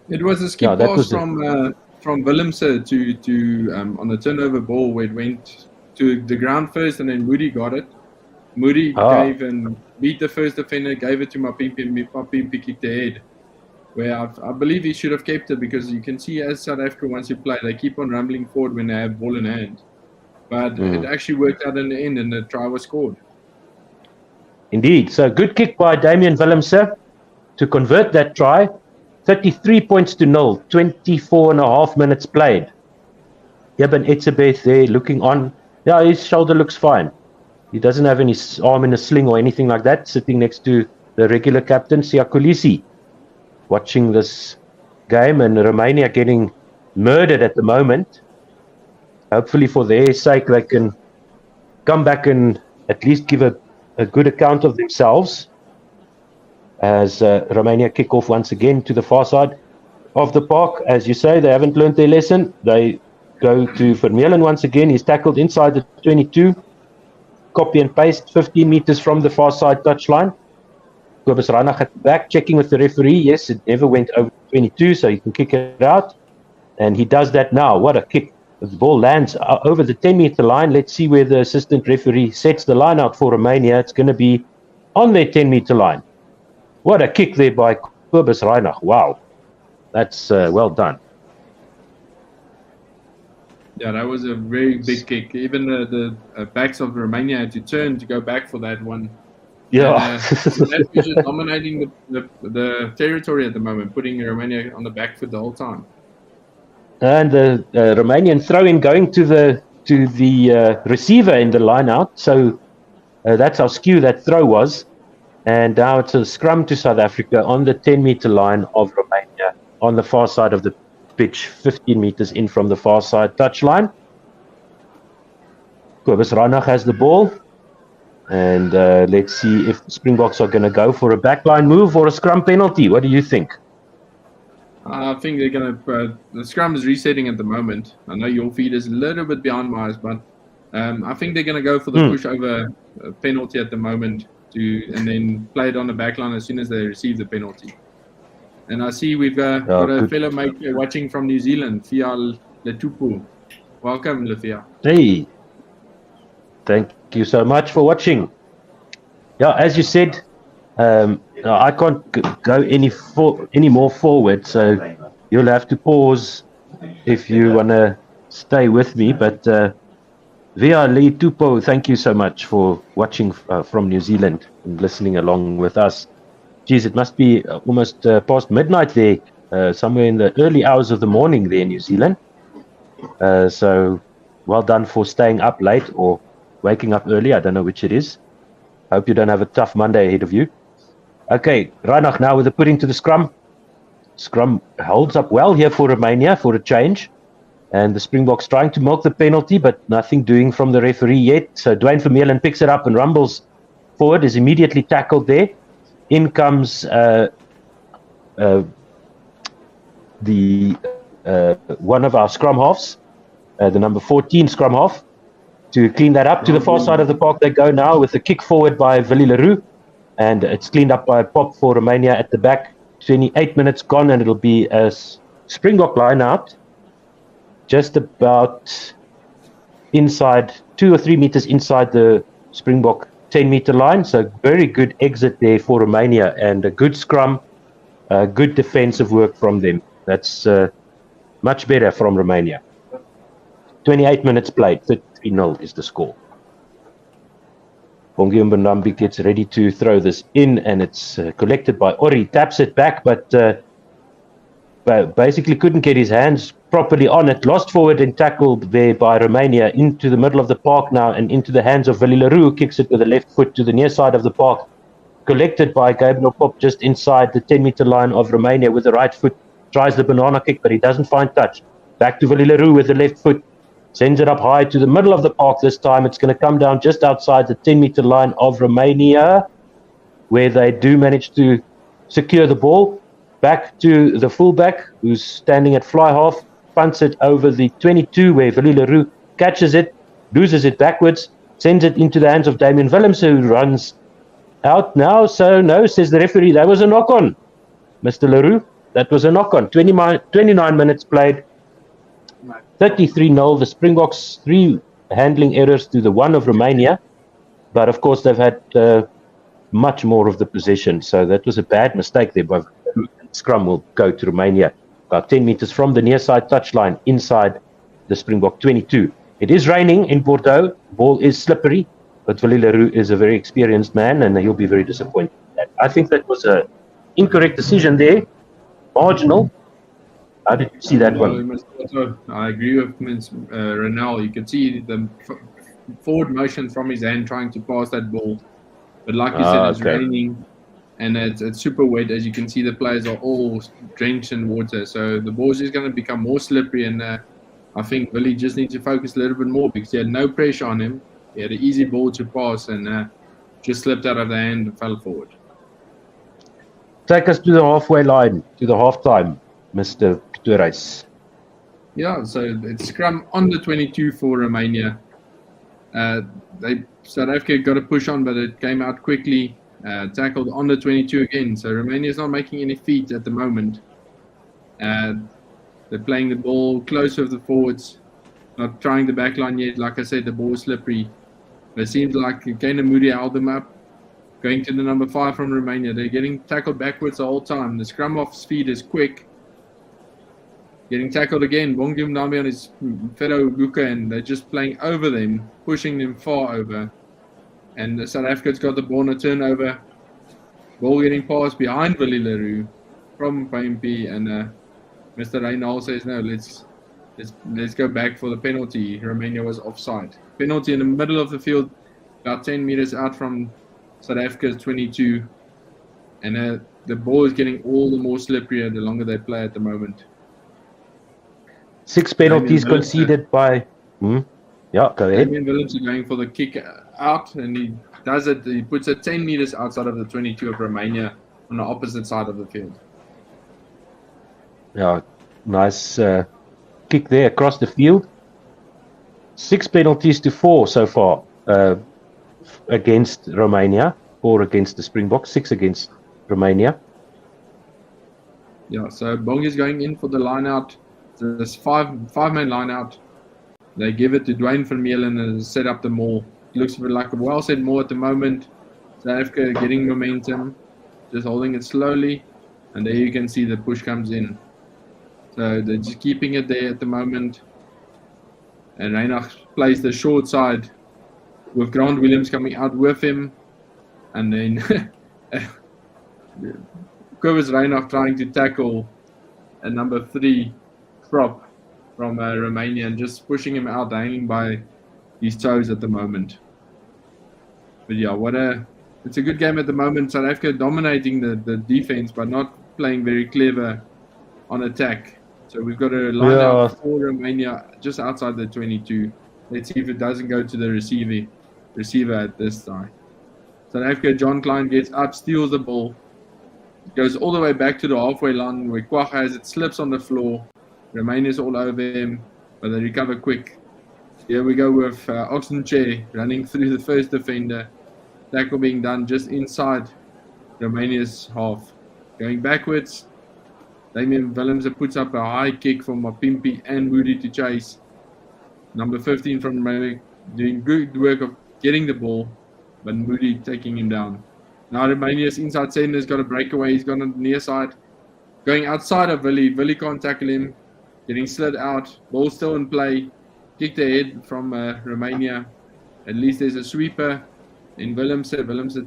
It was a skip pass from Willemse to on the turnover ball where it went to the ground first and then Moody got it. Moody gave and beat the first defender, gave it to Mapimpi, and Mapimpi kicked ahead. Where I believe he should have kept it, because you can see as South Africa, once you play, they keep on rambling forward when they have ball in hand. But it actually worked out in the end and the try was scored. Indeed. So good kick by Damian Willemse to convert that try. 33 points to 0, 24 and a half minutes played. Eben Etzebeth there looking on. Yeah, his shoulder looks fine. He doesn't have any arm in a sling or anything like that, sitting next to the regular captain, Siya Kolisi, watching this game, and Romania getting murdered at the moment. Hopefully for their sake, they can come back and at least give a good account of themselves as Romania kick off once again to the far side of the park. As you say, they haven't learned their lesson. They go to Vermeulen once again. He's tackled inside the 22. Copy and paste, 15 meters from the far side touchline. Kobus Reinach at the back, checking with the referee. Yes, it never went over 22, so he can kick it out. And he does that now. What a kick. The ball lands over the 10-meter line. Let's see where the assistant referee sets the line out for Romania. It's going to be on their 10-meter line. What a kick there by Kobus Reinach. Wow. That's well done. Yeah, that was a very big kick. Even the backs of Romania had to turn to go back for that one. Yeah. South Africa is dominating the territory at the moment, putting Romania on the back foot the whole time. And the Romanian throw-in going to the receiver in the line out. So that's how skew that throw was. And now it's a scrum to South Africa on the 10-meter line of Romania on the far side of the pitch, 15 meters in from the far side touchline. Kobus Reinach has the ball. And let's see if the Springboks are going to go for a backline move or a scrum penalty. What do you think? I think they're going to... the scrum is resetting at the moment. I know your feed is a little bit behind mine, but I think they're going to go for the push over penalty at the moment and then play it on the backline as soon as they receive the penalty. And I see we've got a fellow mate watching from New Zealand, Fial Letupu. Welcome, Lefia. Hey. Thank you so much for watching. Yeah, as you said, I can't go any more forward, so you'll have to pause if you want to stay with me. But Via Lee Tupo, thank you so much for watching from New Zealand and listening along with us. Geez, it must be almost past midnight there, somewhere in the early hours of the morning there in New Zealand. So well done for staying up late or waking up early. I don't know which it is. Hope you don't have a tough Monday ahead of you. Okay, Reinach now with the put into the scrum. Scrum holds up well here for Romania for a change. And the Springboks trying to milk the penalty, but nothing doing from the referee yet. So Dwayne Vermeulen picks it up and rumbles forward, is immediately tackled there. In comes one of our scrum halves, the number 14 scrum half, to clean that up. To the far side of the park they go now with a kick forward by Willie Leroux. And it's cleaned up by a pop for Romania at the back. 28 minutes gone, and it'll be a Springbok line out. Just about inside, 2 or 3 meters inside the Springbok 10-meter line. So very good exit there for Romania and a good scrum, good defensive work from them. That's much better from Romania. 28 minutes played, 3-0 is the score. Bongi Mbonambi gets ready to throw this in, and it's collected by Ori. Taps it back, but basically couldn't get his hands properly on it. Lost forward and tackled there by Romania into the middle of the park now and into the hands of Willie Leroux, kicks it with the left foot to the near side of the park. Collected by Gabriel Pop just inside the 10-meter line of Romania with the right foot. Tries the banana kick, but he doesn't find touch. Back to Willie Leroux with the left foot. Sends it up high to the middle of the park this time. It's going to come down just outside the 10-meter line of Romania, where they do manage to secure the ball. Back to the fullback, who's standing at fly half. Punts it over the 22, where Willie Leroux catches it, loses it backwards, sends it into the hands of Damien Willems, who runs out now. So no, says the referee, that was a knock-on, Mr. Leroux. That was a knock-on. 29 minutes played. 33-0. The Springboks, 3 handling errors to the 1 of Romania. But, of course, they've had much more of the possession. So that was a bad mistake there. But scrum will go to Romania about 10 meters from the near side touchline inside the Springbok 22. It is raining in Bordeaux. The ball is slippery. But Willie Leroux is a very experienced man, and he'll be very disappointed. I think that was an incorrect decision there. Marginal. How did you see that one? I agree with Ms. Renal. You could see the forward motion from his hand trying to pass that ball. But like you said, it's raining and it's super wet. As you can see, the players are all drenched in water. So the ball's just going to become more slippery. And I think Willie just needs to focus a little bit more because he had no pressure on him. He had an easy ball to pass and just slipped out of the hand and fell forward. Take us to the halfway line, to the halftime, Mr. Torres. Yeah, so it's scrum on the 22 for Romania. South Africa got a push on, but it came out quickly. Tackled on the 22 again. So Romania is not making any feet at the moment. They're playing the ball close with the forwards, not trying the back line yet. Like I said, the ball is slippery. But it seems like Kane and Moody held them up. Going to the number 5 from Romania. They're getting tackled backwards the whole time. The scrum off speed is quick. Getting tackled again. Bongium Nambi on his Fero Guka, and they're just playing over them, pushing them far over. And South Africa's got the ball on a turnover. Ball getting passed behind Willie Leroux from PMP, and Mr. Reynal says, no, let's go back for the penalty. Romania was offside. Penalty in the middle of the field, about 10 meters out from South Africa's 22. And the ball is getting all the more slipperier the longer they play at the moment. 6 penalties conceded by... Yeah, go ahead. Damien Willems is going for the kick out, and he does it. He puts it 10 meters outside of the 22 of Romania on the opposite side of the field. Yeah, nice kick there across the field. 6 penalties to 4 so far against Romania. 4 against the Springboks, 6 against Romania. Yeah, so Bong is going in for the line out. There's five-man line out. They give it to Dwayne Vermeulen and set up the maul. It looks like a well-set maul at the moment. South Africa getting momentum, just holding it slowly. And there you can see the push comes in. So they're just keeping it there at the moment. And Reinach plays the short side with Grant Williams coming out with him. And then Kobus Reinach trying to tackle a number 3 prop from Romania and just pushing him out, hanging by his toes at the moment. But yeah, it's a good game at the moment. South Africa dominating the defense, but not playing very clever on attack. So we've got a line out for Romania just outside the 22. Let's see if it doesn't go to the receiver at this time. South Africa, John Klein gets up, steals the ball, goes all the way back to the halfway line where Kwagga has it, slips on the floor. Romania's all over him, but they recover quick. Here we go with Oxenchair running through the first defender. Tackle being done just inside Romania's half. Going backwards, Damien Willems puts up a high kick from Mapimpi and Moody to chase. Number 15 from Romania doing good work of getting the ball, but Moody taking him down. Now Romania's inside center's got a breakaway. He's gone on the near side. Going outside of Willie. Willie can't tackle him. Getting slid out. Ball still in play. Kicked ahead from Romania. At least there's a sweeper. In Willems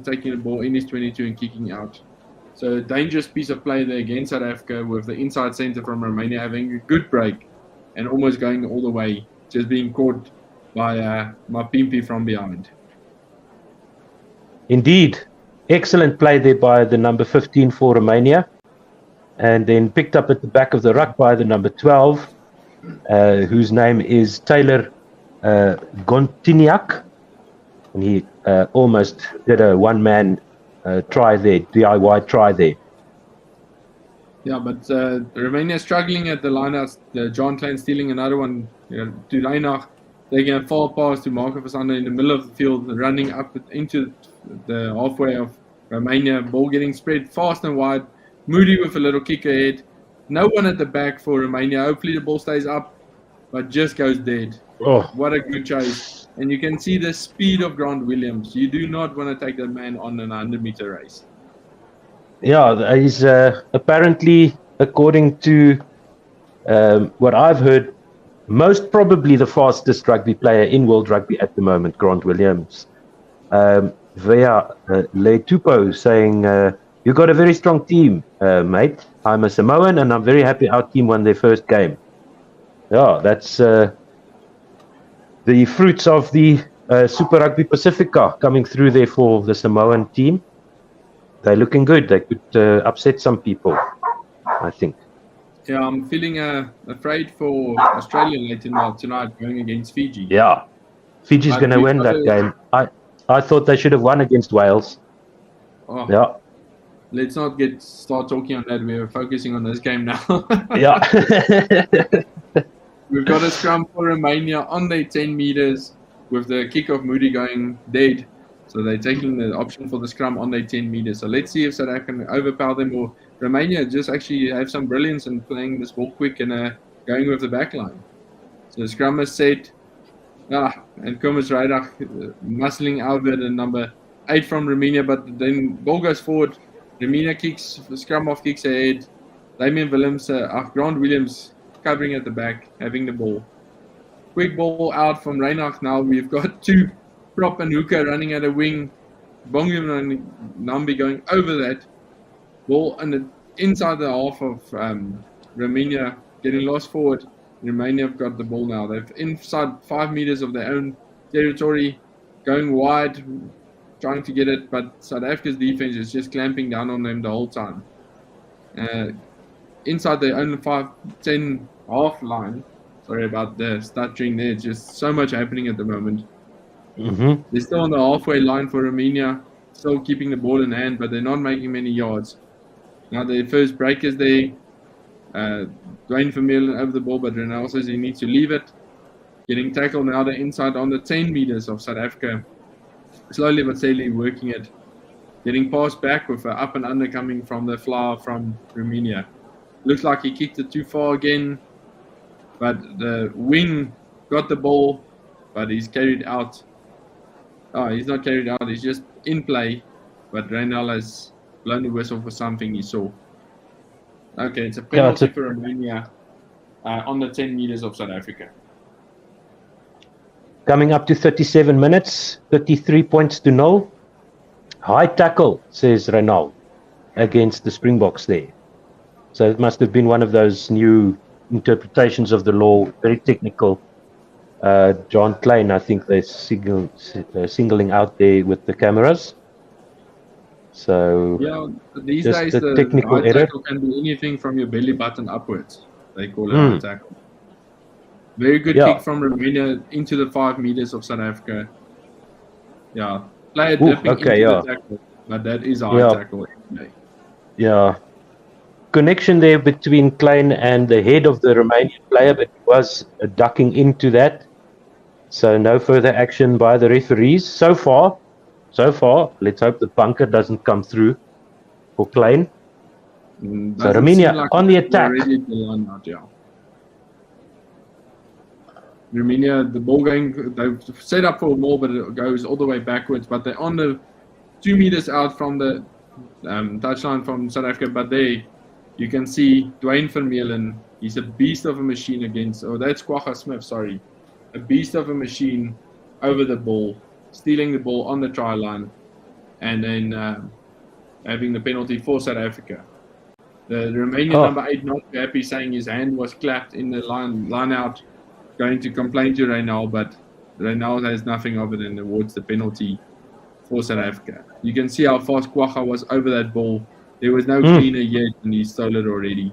taking the ball in his 22 and kicking out. So a dangerous piece of play there against South Africa with the inside centre from Romania having a good break and almost going all the way, just being caught by Mapimpi from behind. Indeed. Excellent play there by the number 15 for Romania. And then picked up at the back of the ruck by the number 12, whose name is Taylor Gontiniak. And he almost did a one-man try there, DIY try there. Yeah, but Romania struggling at the lineouts. John Klein stealing another one to Reinach. Taking a far pass to Marco Vasander in the middle of the field, running up into the halfway of Romania. Ball getting spread fast and wide. Moody with a little kick ahead. No one at the back for Romania. Hopefully the ball stays up, but just goes dead. Oh. What a good chase. And you can see the speed of Grant Williams. You do not want to take that man on an 100-meter race. Yeah, he's apparently, according to what I've heard, most probably the fastest rugby player in world rugby at the moment, Grant Williams. Via Le Tupo saying, you got a very strong team, mate. I'm a Samoan and I'm very happy our team won their first game. Yeah, that's the fruits of the Super Rugby Pacifica coming through there for the Samoan team. They're looking good. They could upset some people, I think. Yeah, I'm feeling afraid for Australia later tonight going against Fiji. Yeah, Fiji's going to win that game. I thought they should have won against Wales. Oh, yeah. Let's not start talking on that. We're focusing on this game now. Yeah. We've got a scrum for Romania on their 10 meters with the kickoff Moody going dead. So they're taking the option for the scrum on their 10 meters. So let's see if South Africa can overpower them or Romania just actually have some brilliance in playing this ball quick and going with the back line. So the scrum is set. And Kumas Raidach muscling out with the number 8 from Romania, but then ball goes forward. Romania kicks, scrum off kicks ahead. Damian Willems, Grant Williams covering at the back, having the ball. Quick ball out from Reinach now. We've got 2 prop and hooker running at a wing. Bongium and Nambi going over that. Ball inside the half of Romania, getting lost forward. Romania have got the ball now. They've inside 5 meters of their own territory, going wide, trying to get it, but South Africa's defense is just clamping down on them the whole time. Inside their own 5-10 half line. Sorry about the stuttering there. Just so much happening at the moment. Mm-hmm. They're still on the halfway line for Romania, still keeping the ball in hand, but they're not making many yards. Now their first break is there. Dwayne Vermeulen over the ball, but Renal says he needs to leave it. Getting tackled now, the inside on the 10 meters of South Africa. Slowly but steadily working it. Getting passed back with an up and under coming from the flower from Romania. Looks like he kicked it too far again, but the wing got the ball, but he's carried out. Oh, he's not carried out, he's just in play, but Renal has blown the whistle for something he saw. Okay, it's a penalty for Romania on the 10 meters of South Africa. Coming up to 37 minutes, 33 points to 0. High tackle, says Renal, against the Springboks there. So it must have been one of those new interpretations of the law, very technical. John Klein, I think they're singling out there with the cameras. So yeah, these days the technical high error tackle can be anything from your belly button upwards. They call it high tackle. Very good kick from Romania into the 5 meters of South Africa. Yeah, player dipping into the tackle, but that is a high tackle anyway. Yeah. Connection there between Klein and the head of the Romanian player, but he was ducking into that. So no further action by the referees so far. Let's hope the bunker doesn't come through for Klein. So Romania like on the attack. Romania, the ball going, they've set up for a ball, but it goes all the way backwards. But they're on the 2 meters out from the touchline from South Africa. But there, you can see Dwayne Vermeulen. He's a beast of a machine against, that's Kwagga Smith, sorry. A beast of a machine over the ball, stealing the ball on the try line. And then having the penalty for South Africa. The Romanian number 8 not happy, saying his hand was clapped in the line out, going to complain to Reynal, but Reynal has nothing of it and awards the penalty for South Africa. You can see how fast Kwagga was over that ball. There was no cleaner yet, and he stole it already.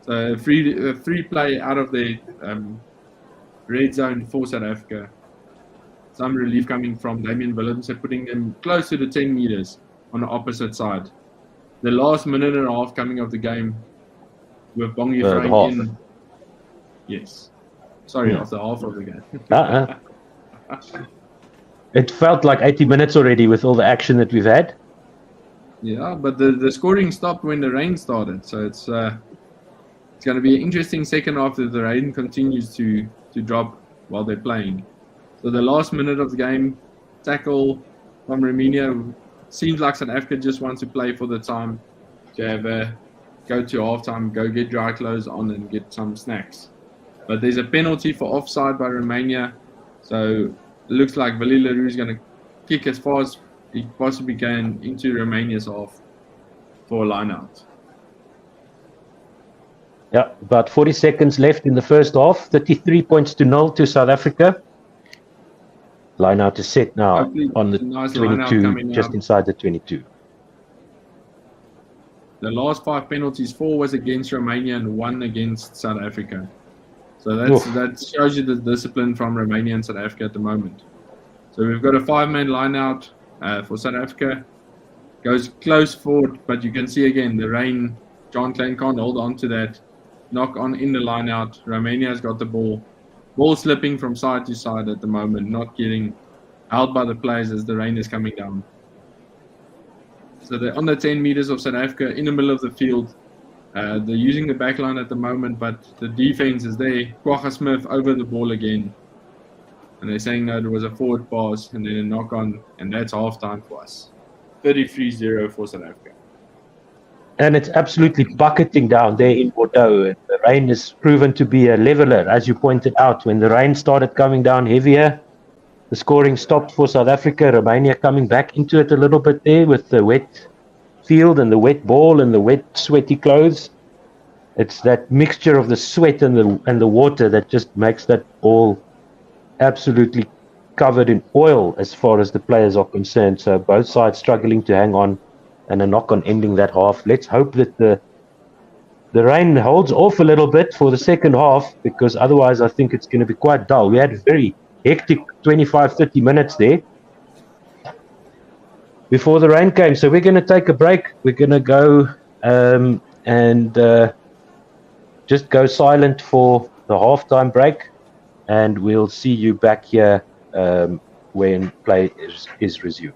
So a free play out of the red zone for South Africa. Some relief coming from Damian Willemse, putting them close to the 10 meters on the opposite side. The last minute and a half coming of the game with Bongi Frank in. Yes. Sorry, after half of the game. It felt like 80 minutes already with all the action that we've had. Yeah, but the scoring stopped when the rain started. So it's going to be an interesting second half if the rain continues to drop while they're playing. So the last minute of the game, tackle from Romania. Seems like South Africa just wants to play for the time, to have go to halftime, go get dry clothes on and get some snacks. But there's a penalty for offside by Romania. So it looks like Willie Leroux is going to kick as far as he possibly can into Romania's half for a line out. Yeah, about 40 seconds left in the first half. 33 points to 0 to South Africa. Line out is set now. Hopefully on the nice 22, just inside the 22. The last 5 penalties, 4 was against Romania and 1 against South Africa. So that shows you the discipline from Romania and South Africa at the moment. So we've got a 5-man line out for South Africa. Goes close forward, but you can see again the rain. John Klein can't hold on to that. Knock on in the line out. Romania's got the ball. Ball slipping from side to side at the moment, not getting held by the players as the rain is coming down. So they're on the 10 meters of South Africa in the middle of the field. They're using the back line at the moment, but the defense is there. Kwagga Smith over the ball again. And they're saying no, there was a forward pass and then a knock on, and that's halftime for us. 33-0 for South Africa. And it's absolutely bucketing down there in Bordeaux. And the rain has proven to be a leveler, as you pointed out. When the rain started coming down heavier, the scoring stopped for South Africa. Romania coming back into it a little bit there with the wet field and the wet ball and the wet, sweaty clothes. It's that mixture of the sweat and the water that just makes that ball absolutely covered in oil as far as the players are concerned. So both sides struggling to hang on. And a knock on ending that half. Let's hope that the rain holds off a little bit for the second half, because otherwise I think it's going to be quite dull. We had a very hectic 25-30 minutes there before the rain came. So we're going to take a break. We're going to go and just go silent for the halftime break, and we'll see you back here when play is resumed.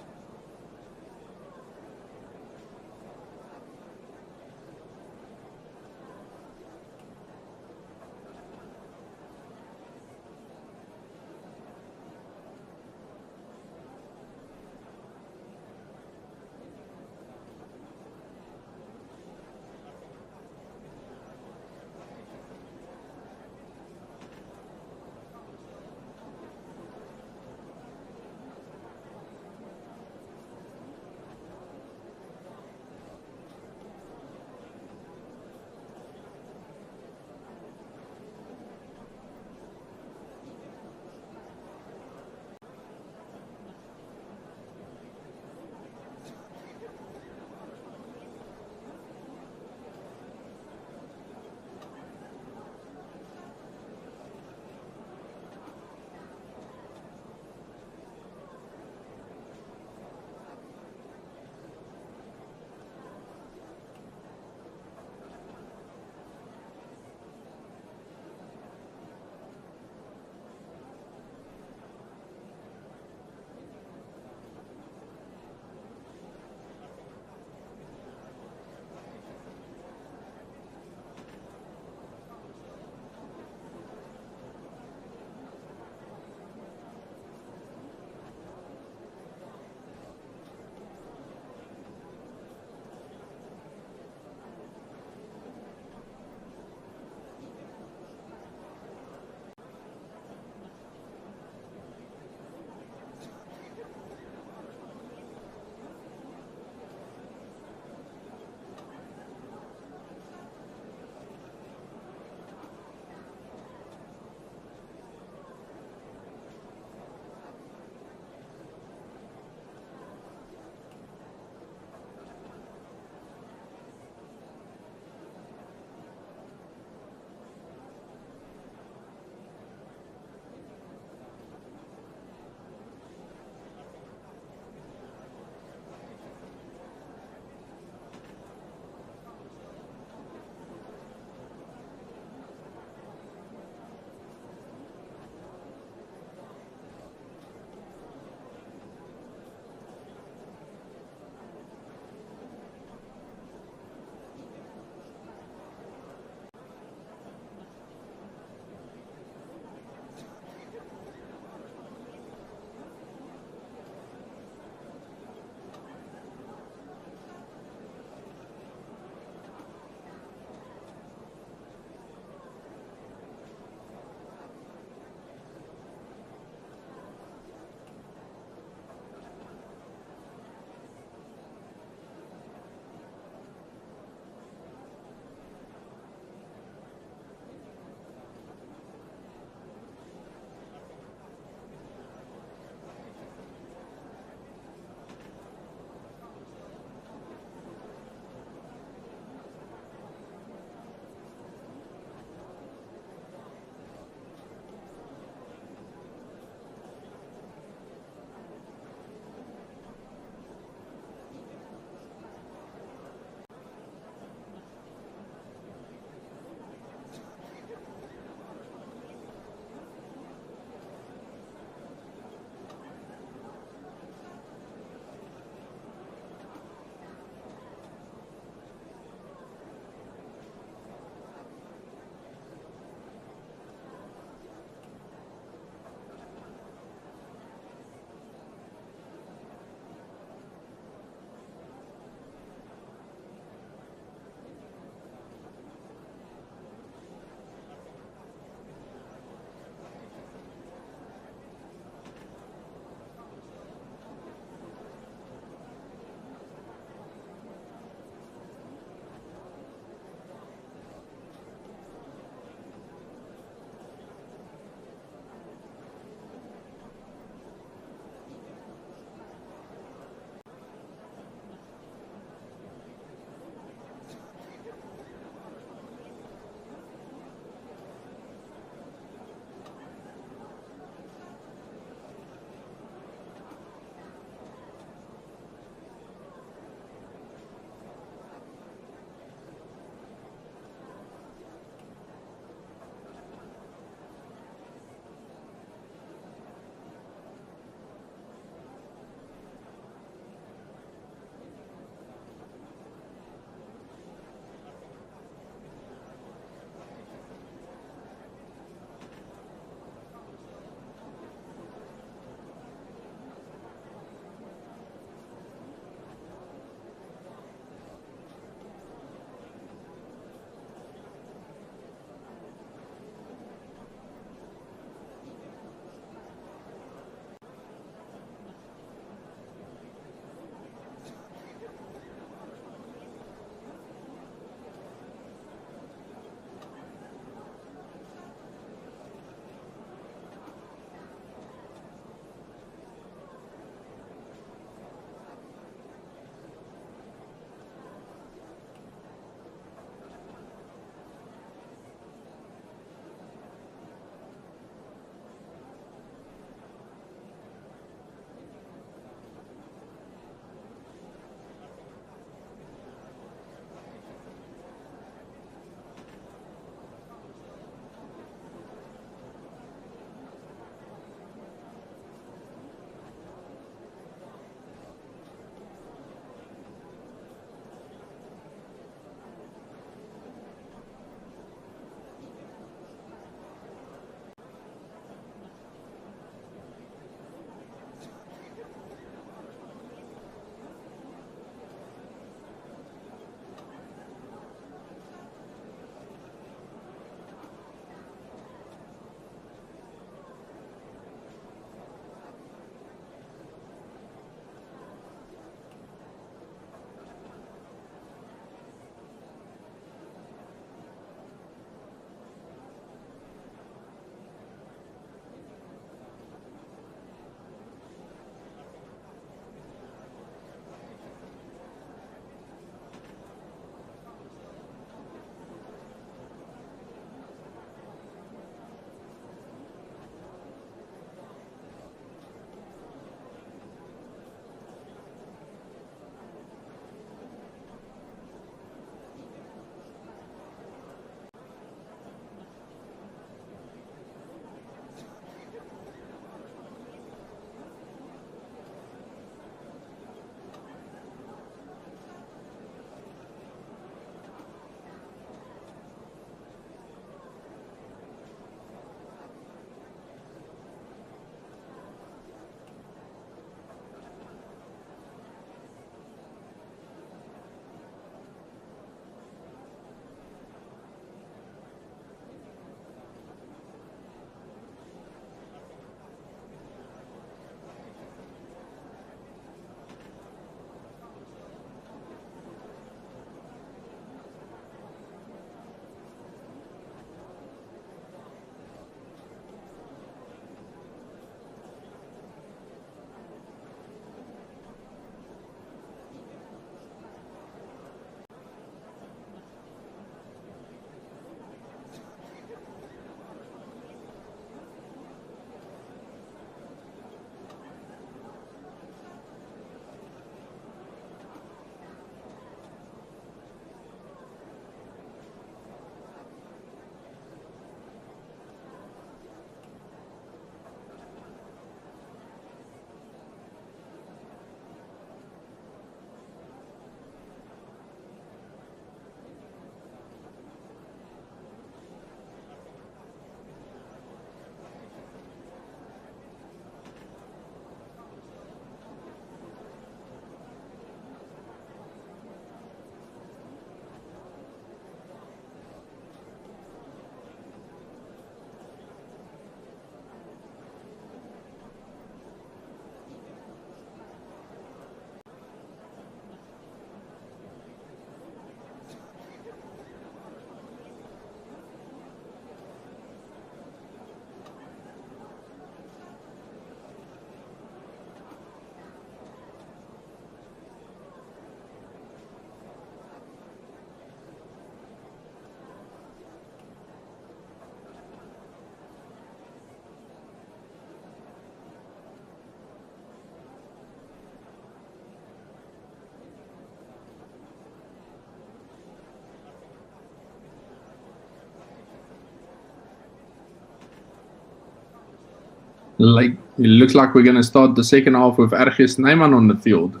Like, it looks like we're going to start the second half with Ergis Neyman on the field.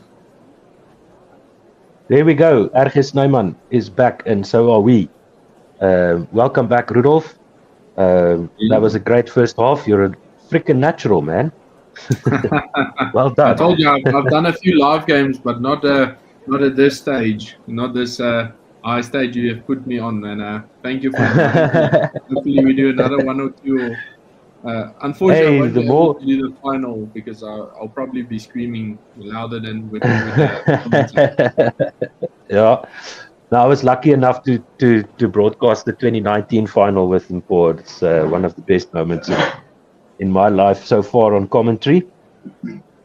There we go. Ergis Neyman is back, and so are we. Welcome back, Rudolf. That was a great first half. You're a freaking natural, man. Well done. I told you I've done a few live games, but not at this stage, not this high stage you have put me on. And thank you for that. Hopefully we do another one or two. Unfortunately, I won't be able to do the final because I'll probably be screaming louder than with the Yeah. No, I was lucky enough to broadcast the 2019 final with Import. It's one of the best moments in my life so far on commentary.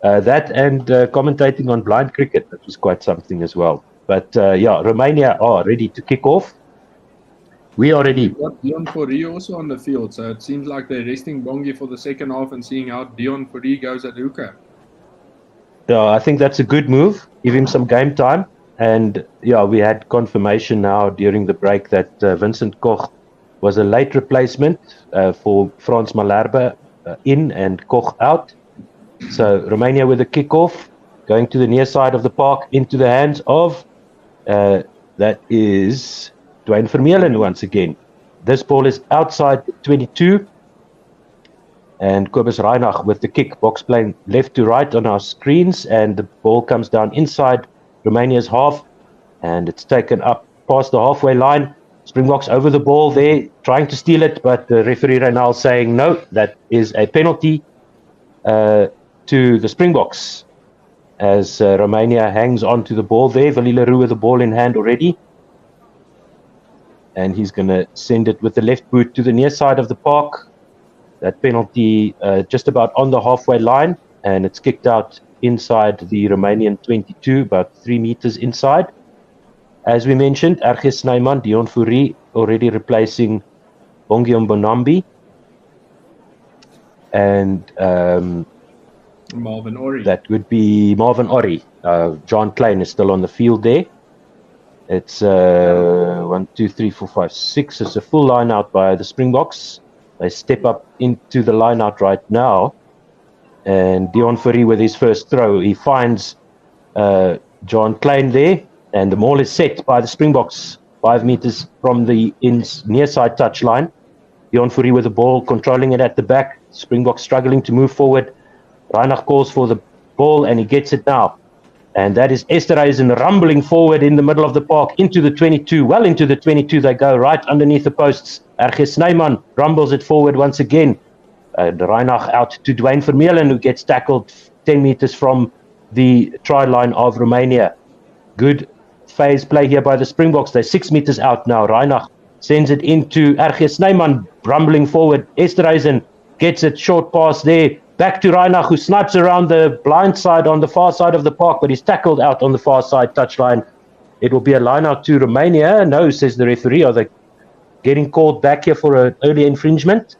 That and commentating on blind cricket, that was quite something as well. But Romania are ready to kick off. We are ready. We've got Dion Fourie also on the field, so it seems like they're resting Bongi for the second half and seeing how Dion Fourie goes at hooker. Yeah, I think that's a good move. Give him some game time. And we had confirmation now during the break that Vincent Koch was a late replacement for Frans Malherbe in and Koch out. So Romania with a kickoff, going to the near side of the park, into the hands of, that is Dwayne Vermeulen once again. This ball is outside 22. And Kobus Reinach with the kick, box playing left to right on our screens, and the ball comes down inside Romania's half, and it's taken up past the halfway line. Springboks over the ball there, trying to steal it, but the referee Reynal saying no, that is a penalty to the Springboks, as Romania hangs on to the ball there. Willie Leroux with the ball in hand already, and he's going to send it with the left boot to the near side of the park. That penalty just about on the halfway line, and it's kicked out inside the Romanian 22, about 3 meters inside. As we mentioned, Ergis Neyman, Dion Fourie already replacing Bongi Mbonambi. And Marvin Orie. That would be Marvin Orie. John Klein is still on the field there. It's 1, 2, 3, 4, 5, 6. It's a full line out by the Springboks. They step up into the line out right now. And Dion Fourie with his first throw, he finds John Klein there, and the ball is set by the Springboks 5 meters from the near side touch line. Dion Fourie with the ball, controlling it at the back. Springboks struggling to move forward. Reinach calls for the ball, and he gets it now. And that is Esterhuizen rumbling forward in the middle of the park into the 22. Well into the 22 they go, right underneath the posts. Ergis Neyman rumbles it forward once again. Reinach out to Dwayne Vermeulen, who gets tackled 10 meters from the try line of Romania. Good phase play here by the Springboks. They're 6 meters out now. Reinach sends it into Ergis Neyman, rumbling forward. Esterhuizen gets it, short pass there. Back to Reinach, who snipes around the blind side on the far side of the park, but he's tackled out on the far side touchline. It will be a line out to Romania. No, says the referee. Are they getting called back here for an early infringement?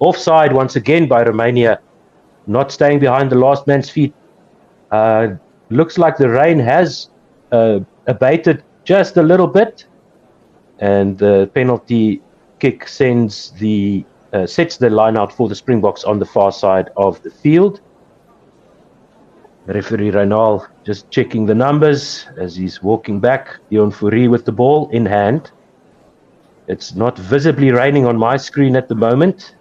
Offside once again by Romania, not staying behind the last man's feet. Looks like the rain has abated just a little bit, and the penalty kick sets the line out for the Springboks on the far side of the field. Referee Reynal just checking the numbers as he's walking back. Dion Fourie with the ball in hand. It's not visibly raining on my screen at the moment.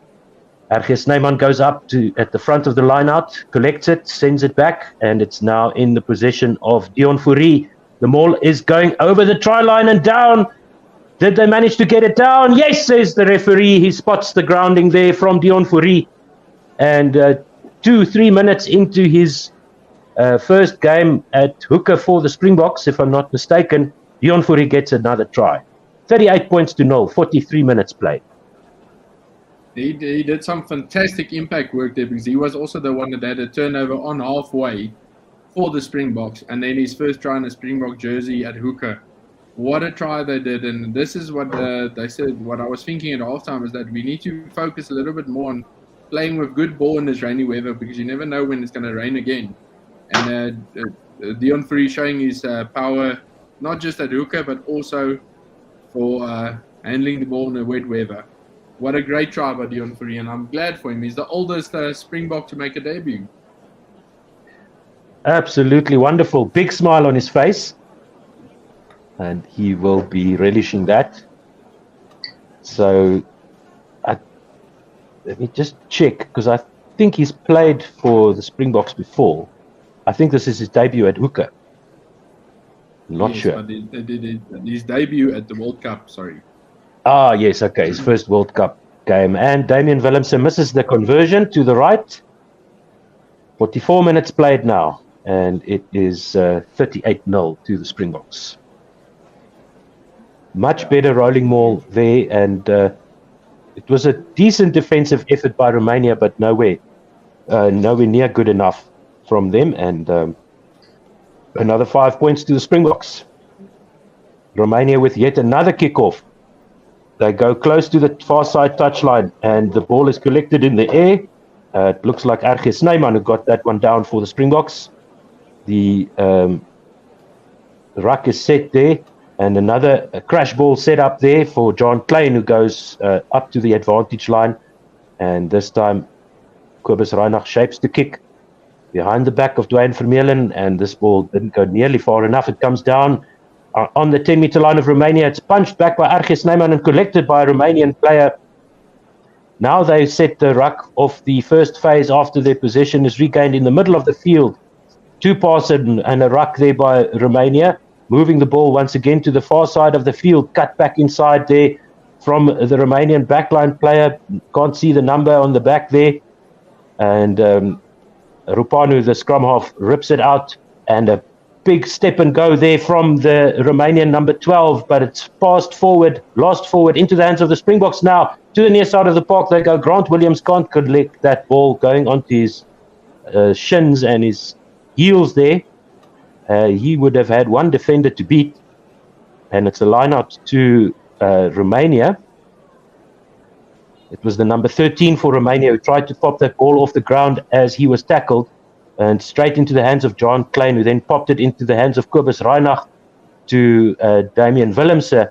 Ergis Neyman goes up at the front of the line-out, collects it, sends it back, and it's now in the possession of Dion Fourie. The ball is going over the try line and down. Did they manage to get it down? Yes, says the referee. He spots the grounding there from Dion Fourie. And 2-3 minutes into his first game at hooker for the Springboks, if I'm not mistaken, Dion Fourie gets another try. 38 points to 0, 43 minutes played. He did some fantastic impact work there, because he was also the one that had a turnover on halfway for the Springboks, and then his first try in a Springbok jersey at hooker. What a try they did, and this is what they said. What I was thinking at halftime is that we need to focus a little bit more on playing with good ball in this rainy weather, because you never know when it's going to rain again. And Dion Fourie showing his power, not just at hooker, but also for handling the ball in the wet weather. what a great try by Dion Fourie, and I'm glad for him. He's the oldest Springbok to make a debut. Absolutely wonderful. Big smile on his face. And he will be relishing that. So, let me just check, because I think he's played for the Springboks before. I think this is his debut at hooker. Not sure. But his debut at the World Cup, sorry. Ah, yes, okay. His first World Cup game. And Damian Willemse misses the conversion to the right. 44 minutes played now. And it is 38-0 to the Springboks. Much better rolling maul there. And it was a decent defensive effort by Romania, but nowhere near good enough from them. And another 5 points to the Springboks. Romania with yet another kickoff. They go close to the far side touchline, and the ball is collected in the air. It looks like R.G. Snyman who got that one down for the Springboks. The ruck is set there, and another crash ball set up there for John Klein, who goes up to the advantage line. And this time, Kobus Reinach shapes the kick behind the back of Dwayne Vermeulen, and this ball didn't go nearly far enough. It comes down on the 10-meter line of Romania. It's punched back by R.G. Snyman and collected by a Romanian player. Now they set the ruck off the first phase after their possession is regained in the middle of the field. 2 passes and a ruck there by Romania, moving the ball once again to the far side of the field, cut back inside there from the Romanian backline player. Can't see the number on the back there. And Rupanu, the scrum half, rips it out, and a big step and go there from the Romanian number 12, but it's passed forward, lost forward into the hands of the Springboks now. To the near side of the park they go. Grant Williams can't collect that ball, going onto his shins and his heels there. He would have had one defender to beat, and it's a line out to Romania. It was the number 13 for Romania who tried to pop that ball off the ground as he was tackled, and straight into the hands of John Klein, who then popped it into the hands of Kobus Reinach to Damian Willemse,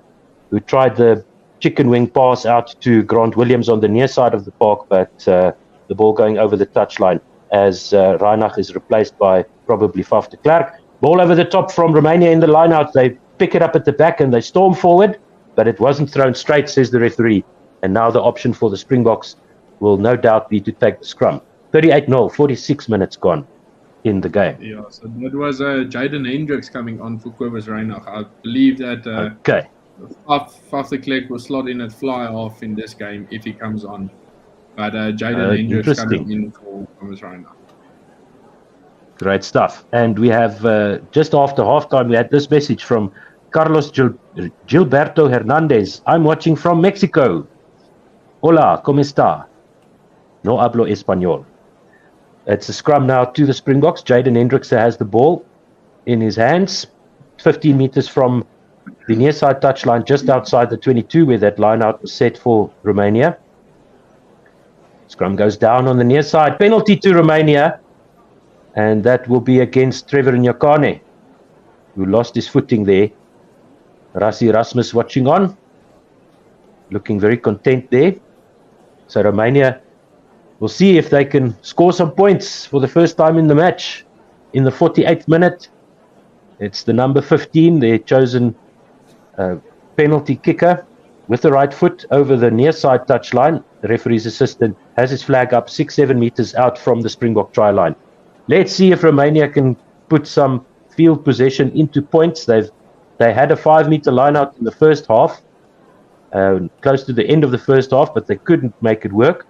who tried the chicken wing pass out to Grant Williams on the near side of the park, but the ball going over the touchline as Reinach is replaced by probably Faf de Klerk. Ball over the top from Romania in the line-out. They pick it up at the back and they storm forward, but it wasn't thrown straight, says the referee. And now the option for the Springboks will no doubt be to take the scrum. 38-0, 46 minutes gone in the game. Yeah, so that was Jaden Hendricks coming on for Kobus Reinach. I believe that Faf de Klerk will slot in at fly-off in this game if he comes on. But Jaden Hendricks coming in for Kobus Reinach. Great stuff. And we have, just after halftime, we had this message from Carlos Gilberto Hernandez. I'm watching from Mexico. Hola, ¿cómo está? No hablo español. It's a scrum now to the Springboks. Jaden Hendricks has the ball in his hands, 15 meters from the near side touchline, just outside the 22, where that line out was set for Romania. Scrum goes down on the near side. Penalty to Romania. And that will be against Trevor Nyakane, who lost his footing there. Rassie Erasmus watching on, looking very content there. So Romania will see if they can score some points for the first time in the match. In the 48th minute, it's the number 15, their chosen penalty kicker, with the right foot over the near side touchline. The referee's assistant has his flag up 6-7 meters out from the Springbok try line. Let's see if Romania can put some field possession into points. They had a 5-meter line out in the first half, close to the end of the first half, but they couldn't make it work.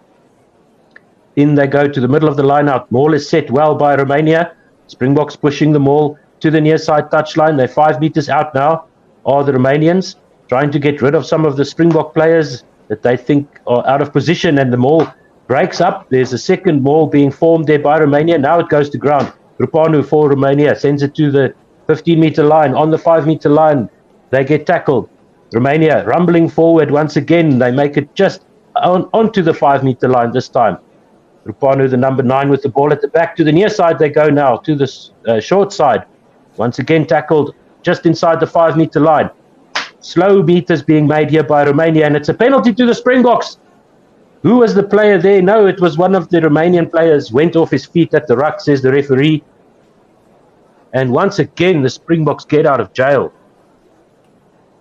In they go to the middle of the line out. Maul is set well by Romania. Springboks pushing the maul to the near side touchline. They're 5 meters out now, are the Romanians, trying to get rid of some of the Springbok players that they think are out of position, and the maul breaks up. There's a second maul being formed there by Romania. Now it goes to ground. Rupanu for Romania sends it to the 15-meter line. On the 5-meter line, they get tackled. Romania rumbling forward once again. They make it just onto the 5-meter line this time. Rupanu, the number 9, with the ball at the back. To the near side they go now, to the short side. Once again tackled just inside the 5-meter line. Slow meters being made here by Romania, and it's a penalty to the Springboks. Who was the player there? No, it was one of the Romanian players. Went off his feet at the ruck, says the referee. And once again, the Springboks get out of jail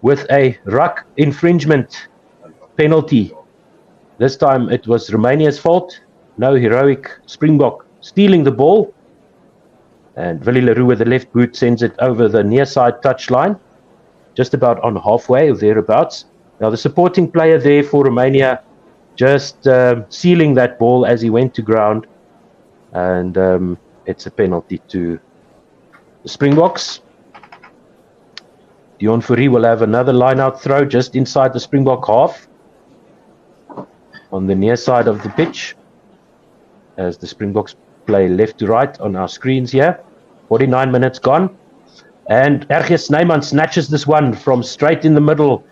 with a ruck infringement penalty. This time it was Romania's fault. No heroic Springbok stealing the ball. And Willie Leroux with the left boot sends it over the near side touchline, just about on halfway or thereabouts. Now the supporting player there for Romania just sealing that ball as he went to ground. And it's a penalty to the Springboks. Dion Fourie will have another line-out throw just inside the Springbok half on the near side of the pitch as the Springboks play left to right on our screens here. 49 minutes gone. And RG Snyman snatches this one from straight in the middle.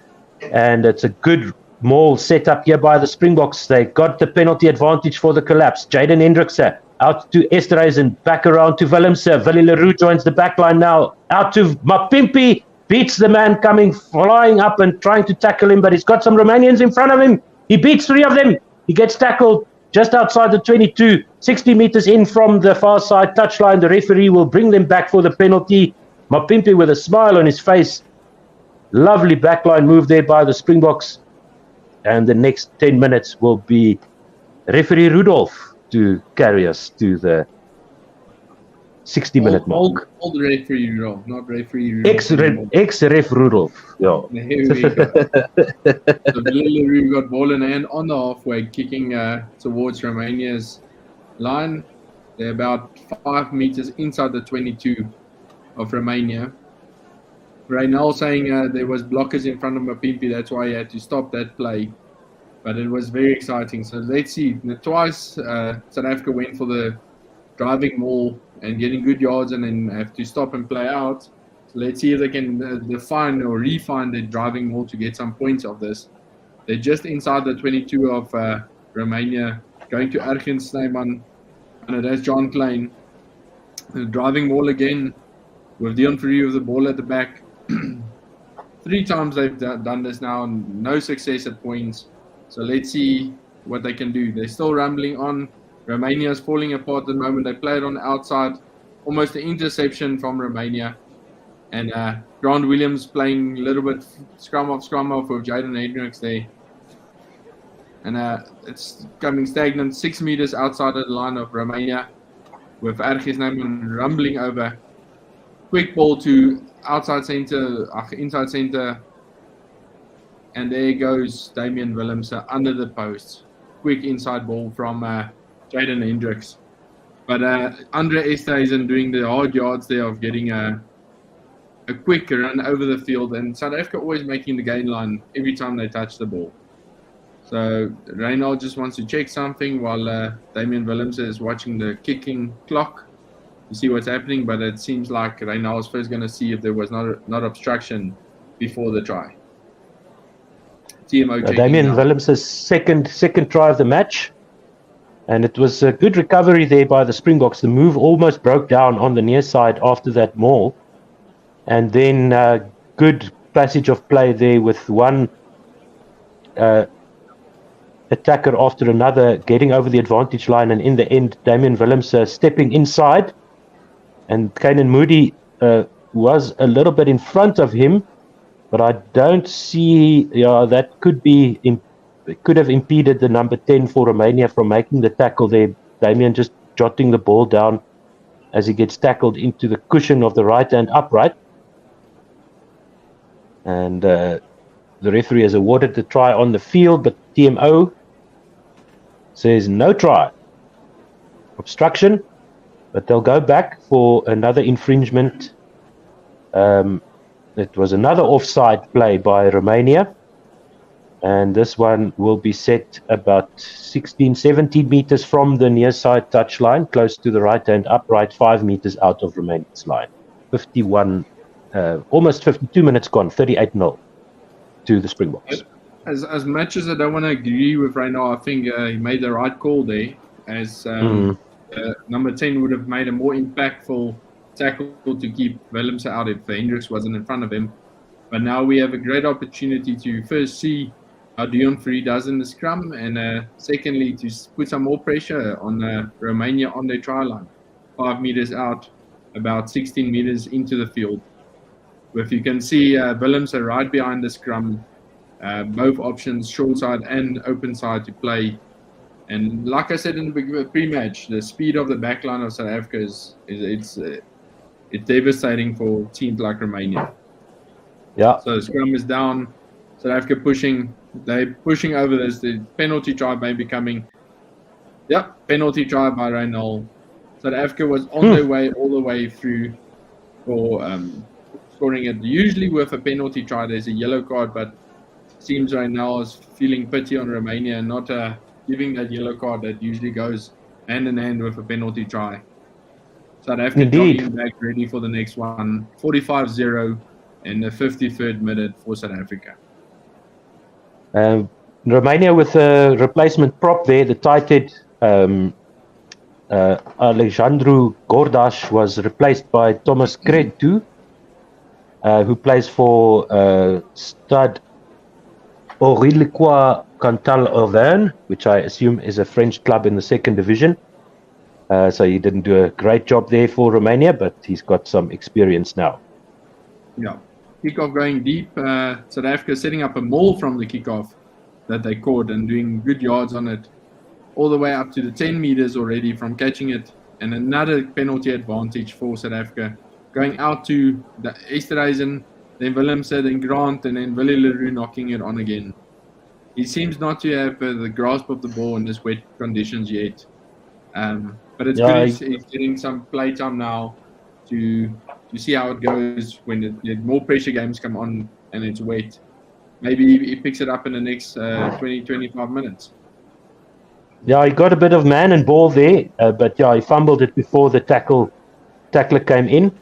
And it's a good maul set up here by the Springboks. They got the penalty advantage for the collapse. Jaden Hendrikse out to Esterhuizen, back around to Willemse. Willie Leroux joins the back line now. Out to Mapimpi, beats the man coming flying up and trying to tackle him, but he's got some Romanians in front of him. He beats three of them. He gets tackled just outside the 22, 60 meters in from the far side touchline. The referee will bring them back for the penalty. Mapimpi with a smile on his face. Lovely backline move there by the Springboks. And the next 10 minutes will be referee Rudolph to carry us to the 60-minute mark. Old referee Rudolph, not referee Rudolph. Ex-ref Rudolph. Yeah. Here we go. So Willie Leroux got ball in hand on the halfway, kicking towards Romania's line. They're about 5 meters inside the 22 of Romania. Reynal saying there was blockers in front of Mapimpi, that's why he had to stop that play. But it was very exciting. So let's see. Twice South Africa went for the driving maul and getting good yards and then have to stop and play out. So let's see if they can define or refine the driving maul to get some points of this. They're just inside the 22 of Romania, going to Arjen Snyman, and that's John Klein. The driving maul again with Dion Fourie with the ball at the back. 3 times they've done this now, and no success at points. So let's see what they can do. They're still rumbling on. Romania is falling apart at the moment. They play it on the outside. Almost an interception from Romania. And Grant Williams playing a little bit scrum off with Jaden Hendricks there. And it's coming stagnant 6 meters outside of the line of Romania with Argis Neyman rumbling over. Quick ball to inside center. And there goes Damian Willemse under the post. Quick inside ball from Jaden Hendricks. But Andre Esterhuizen doing the hard yards there of getting a quick run over the field. And South Africa always making the gain line every time they touch the ball. So Reynal just wants to check something while Damian Willemse is watching the kicking clock to see what's happening. But it seems like Reynal is first going to see if there was not obstruction before the try. Damian Willemse's second try of the match, and it was a good recovery there by the Springboks. The move almost broke down on the near side after that maul, and then good passage of play there with one attacker after another getting over the advantage line, and in the end Damian Willemse stepping inside, and Kainan Moody was a little bit in front of him. But I don't see, that could have impeded the number 10 for Romania from making the tackle there. Damian just jotting the ball down as he gets tackled into the cushion of the right hand upright. And the referee has awarded the try on the field, but TMO says no try. Obstruction, but they'll go back for another infringement. It was another offside play by Romania, and this one will be set about 16, 17 meters from the near side touchline, close to the right hand upright, 5 meters out of Romania's line. 51, almost 52 minutes gone, 38-0 to the Springboks. As much as I don't want to agree with Reynal, I think he made the right call there, as number 10 would have made a more impactful tackle to keep Willemse out if Hendricks wasn't in front of him. But now we have a great opportunity to first see how Dion Free does in the scrum, and secondly, to put some more pressure on Romania on their try line. 5 meters out, about 16 meters into the field. If you can see Willems are right behind the scrum, both options, short side and open side to play. And like I said in the pre-match, the speed of the backline of South Africa it's devastating for teams like Romania. Yeah. So the scrum is down. South Africa pushing. They're pushing over this. The penalty try may be coming. Yep, penalty try by Reynolds. South Africa was on their way all the way through for scoring it. Usually with a penalty try, there's a yellow card, but it seems Reynolds is feeling pity on Romania and not giving that yellow card that usually goes hand in hand with a penalty try. South Africa jogging back ready for the next one. 45-0 in the 53rd minute for South Africa. Romania with a replacement prop there, the tight head Alexandru Gordaș was replaced by Thomas Cretu, who plays for Stade Aurillacois Cantal Auvergne, which I assume is a French club in the second division. So he didn't do a great job there for Romania, but he's got some experience now. Yeah. Kickoff going deep. South Africa setting up a maul from the kickoff that they caught and doing good yards on it, all the way up to the 10 meters already from catching it. And another penalty advantage for South Africa. Going out to the Esterhuizen, then Willemse, then Grant, and then Willie Leroux knocking it on again. He seems not to have the grasp of the ball in this wet conditions yet. But it's good he's getting some playtime now to see how it goes when the more pressure games come on and it's wet. Maybe he picks it up in the next 20-25 minutes. Yeah, he got a bit of man and ball there, but yeah, he fumbled it before the tackler came in.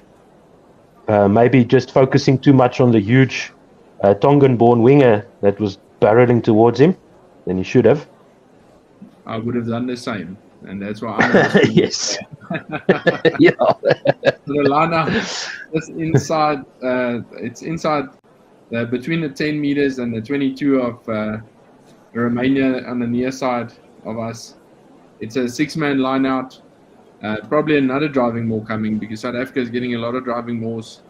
Maybe just focusing too much on the huge Tongan-born winger that was barreling towards him than he should have. I would have done the same, and that's why I'm yes. Yeah. The lineup is inside. It's inside between the 10 meters and the 22 of Romania on the near side of us. It's a 6-man line out. Probably another driving maul coming because South Africa is getting a lot of driving mauls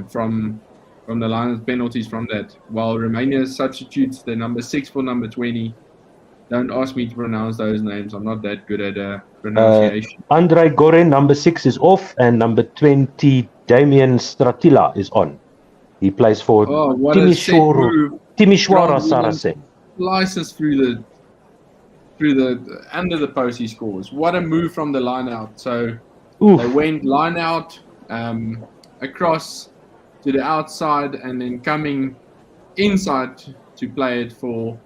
from the line of penalties from that. While Romania substitutes the number 6 for number 20. Don't ask me to pronounce those names. I'm not that good at pronunciation. Andrei Gorin, number 6, is off, and number 20, Damian Stratila, is on. He plays for Timișoara Saracen. Slices through the under the post he scores. What a move from the line out. So they went line out across to the outside and then coming inside to play it for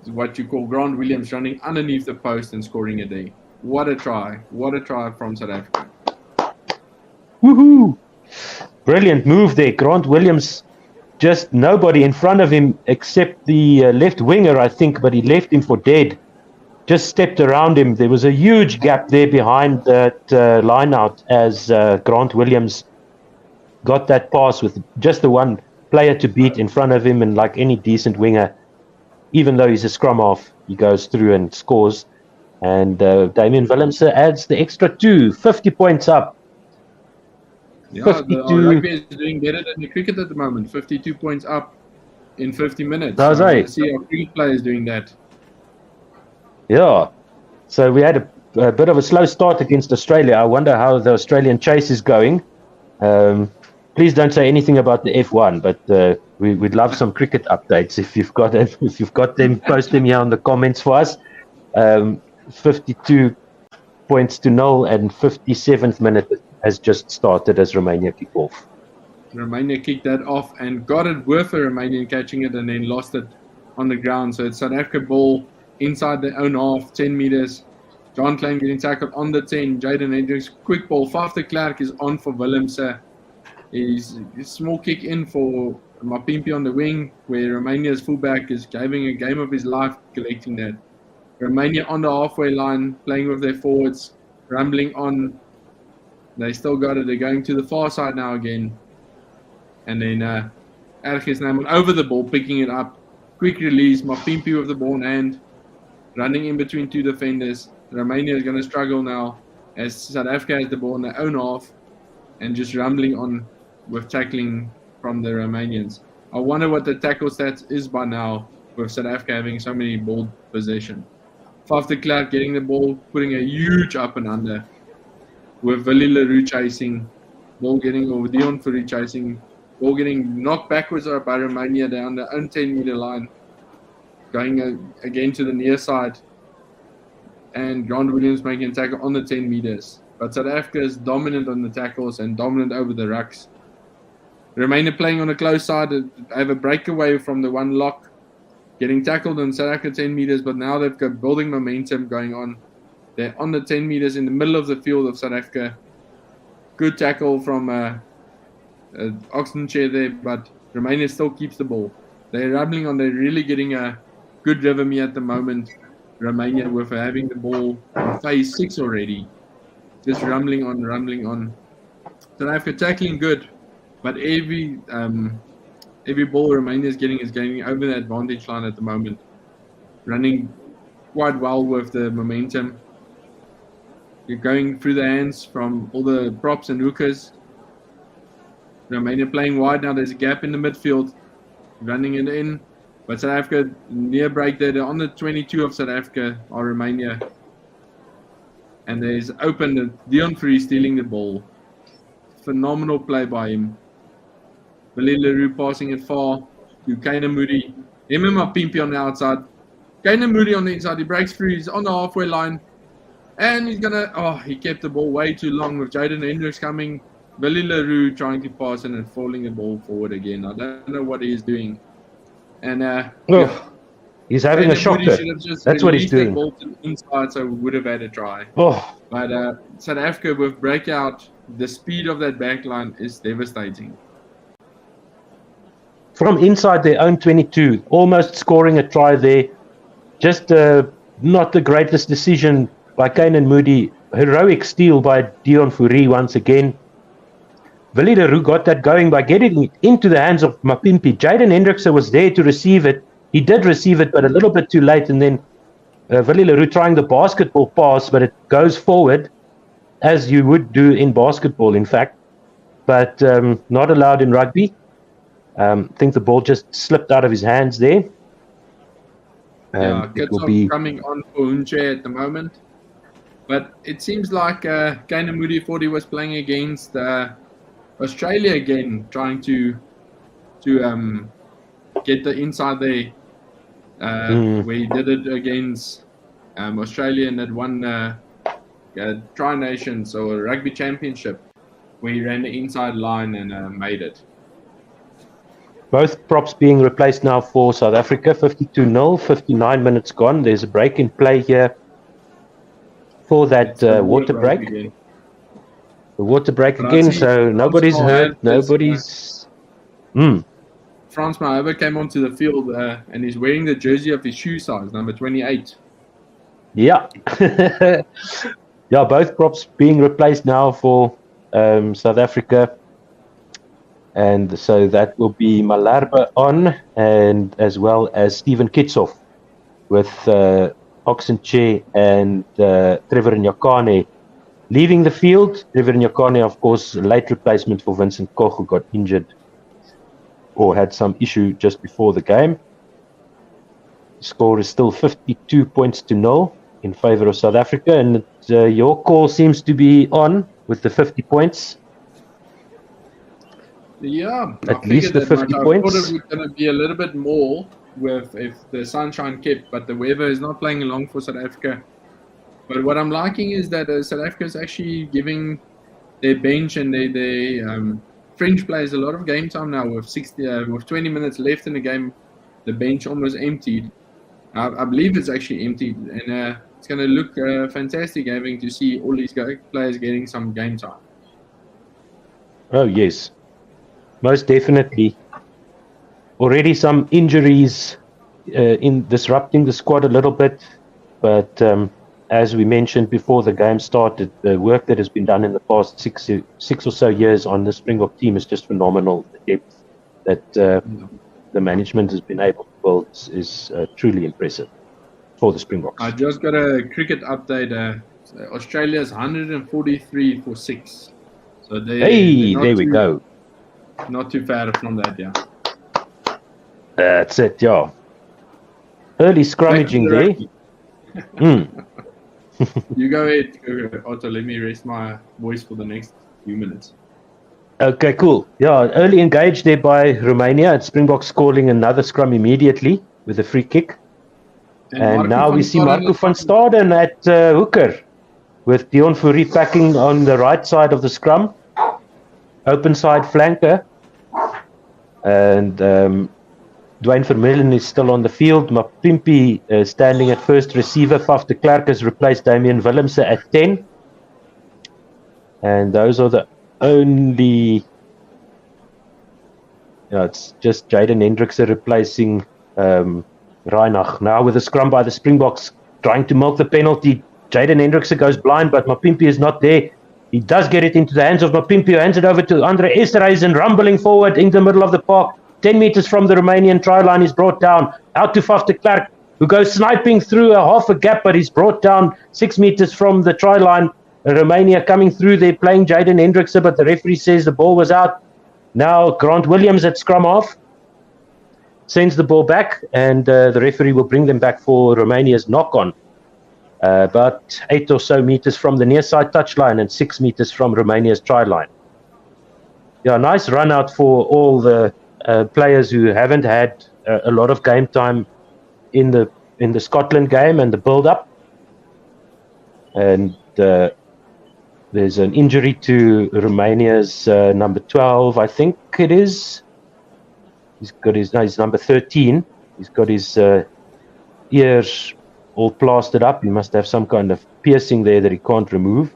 what you call Grant Williams running underneath the post and scoring a day. What a try. What a try from South Africa. Woohoo! Brilliant move there. Grant Williams, just nobody in front of him except the left winger, I think, but he left him for dead. Just stepped around him. There was a huge gap there behind that line out as Grant Williams got that pass with just the one player to beat in front of him, and like any decent winger, even though he's a scrum half, he goes through and scores. And Damian Willemse adds the extra 2, 50 points up. Yeah, the rugby is doing better than the cricket at the moment. 52 points up in 50 minutes. I see our cricket players doing that. Yeah. So we had a bit of a slow start against Australia. I wonder how the Australian chase is going. Please don't say anything about the F1, but we'd love some cricket updates. If you've got them, post them here in the comments for us. 52 points to 0, and 57th minute has just started as Romania kick off. Romania kicked that off and got it with a Romanian catching it and then lost it on the ground. So it's South Africa ball inside their own half, 10 meters. John Klein getting tackled on the 10. Jaden Hendricks, quick ball. Faf de Klerk is on for Willemse. He's a small kick in for Mapimpi on the wing, where Romania's fullback is having a game of his life collecting that. Romania on the halfway line, playing with their forwards, rambling on. They still got it. They're going to the far side now again. And then Ergis Naiman over the ball, picking it up. quick release, Mapimpi with the ball in hand, running in between two defenders. Romania is going to struggle now as South Africa has the ball in their own half and just rumbling on with tackling from the Romanians. I wonder what the tackle stats is by now with South Africa having so many ball possession. Faf de Klerk getting the ball, putting a huge up and under with Willie Leroux chasing, ball getting over Dion Fourie chasing, ball getting knocked backwards by Romania down the own 10-meter line, going again to the near side, and Grant Williams making a tackle on the 10 meters. But South Africa is dominant on the tackles and dominant over the rucks. Romania playing on the close side, they have a breakaway from the one lock, getting tackled on South Africa 10 meters, but now they've got building momentum going on. They're on the 10 meters in the middle of the field of South Africa. Good tackle from Oxenchair there, but Romania still keeps the ball. They're rumbling on. They're really getting a good rhythm here at the moment. Romania with having the ball in phase 6 already. Just rumbling on. South Africa tackling good, but every ball Romania is getting over the advantage line at the moment. Running quite well with the momentum. You're going through the hands from all the props and hookers. Romania playing wide now. There's a gap in the midfield. Running it in. But South Africa near break there. They're on the 22 of South Africa or Romania. And there's open. Dion Fourie stealing the ball. Phenomenal play by him. Willie Leroux passing it far to Kane Moody. Him and Mapimpi on the outside. Kane Moody on the inside. He breaks through. He's on the halfway line. And he's going to... he kept the ball way too long with Jaden Hendricks coming. Willie Leroux trying to pass and then falling the ball forward again. I don't know what he's doing. And he's having a shocker. That's what he's doing. The ball to the inside, so we would have had a try. But South Africa with breakout, the speed of that back line is devastating. From inside their own 22, almost scoring a try there. Just not the greatest decision by Kane Moody. Heroic steal by Dion Fourie once again. Willie Leroux got that going by getting it into the hands of Mapimpi. Jaden Hendrickse was there to receive it. He did receive it, but a little bit too late. And then Willie Leroux trying the basketball pass, but it goes forward, as you would do in basketball, in fact. But not allowed in rugby. I think the ball just slipped out of his hands there. Kitsov coming on for Hunche at the moment. But it seems like Kane Moody thought he was playing against Australia again, trying to get the inside there, where he did it against Australia in that one Tri Nations or Rugby Championship, where he ran the inside line and made it. Both props being replaced now for South Africa, 52-0, 59 minutes gone. There's a break in play here for that water break. Again. The water break again, so nobody's hurt, nobody's... Frans Mahouber came onto the field and he's wearing the jersey of his shoe size, number 28. Yeah. Yeah, both props being replaced now for South Africa. And so that will be Malherbe on, and as well as Steven Kitsov with Oxenchair and Trevor Nyakane leaving the field. Trevor Nyakane, of course, late replacement for Vincent Koch, who got injured or had some issue just before the game. The score is still 52-0 in favor of South Africa, and your call seems to be on with the 50 points. Yeah, at least the 50 points. I thought it was going to be a little bit more if the sunshine kept, but the weather is not playing along for South Africa. But what I'm liking is that South Africa is actually giving their bench and their French players a lot of game time now with 20 minutes left in the game. The bench almost emptied. I believe it's actually emptied, and it's going to look fantastic having to see all these players getting some game time. Oh, yes. Most definitely. Already some injuries in disrupting the squad a little bit, but as we mentioned before the game started, the work that has been done in the past six or so years on the Springbok team is just phenomenal. The depth that the management has been able to builds is truly impressive for the Springboks. I just got a cricket update. Australia's 143 for 6. So there we go. Not too far from that, yeah. That's it, yeah. Early scrummaging there. You go ahead, Otto. Let me rest my voice for the next few minutes. Okay, cool. Yeah, early engaged there by Romania. And Springboks calling another scrum immediately with a free kick. And now we see Marco van Staden at hooker with Dion Fourie packing on the right side of the scrum. Open side flanker. And Dwayne Vermeulen is still on the field. Mapimpi standing at first receiver. Faf de Klerk has replaced Damian Willemse at 10. And those are the only... Yeah, it's just Jaden Hendrikse replacing Reinach. Now with a scrum by the Springboks trying to milk the penalty. Jaden Hendrikse goes blind, but Mapimpi is not there. He does get it into the hands of Mapimpi, who hands it over to Andre Esterhuizen, rumbling forward in the middle of the park. 10 meters from the Romanian try line, is brought down. Out to Faf de Klerk, who goes sniping through half a gap, but he's brought down 6 meters from the try line. Romania coming through there, playing Jaden Hendrikse, but the referee says the ball was out. Now Grant Williams at scrum half sends the ball back, and the referee will bring them back for Romania's knock-on. About 8 or so meters from the near side touchline and 6 meters from Romania's try line. Yeah, nice run out for all the players who haven't had a lot of game time in the Scotland game and the build-up. And there's an injury to Romania's number 12, I think it is. He's number 13. He's got his ears all plastered up. He must have some kind of piercing there that he can't remove.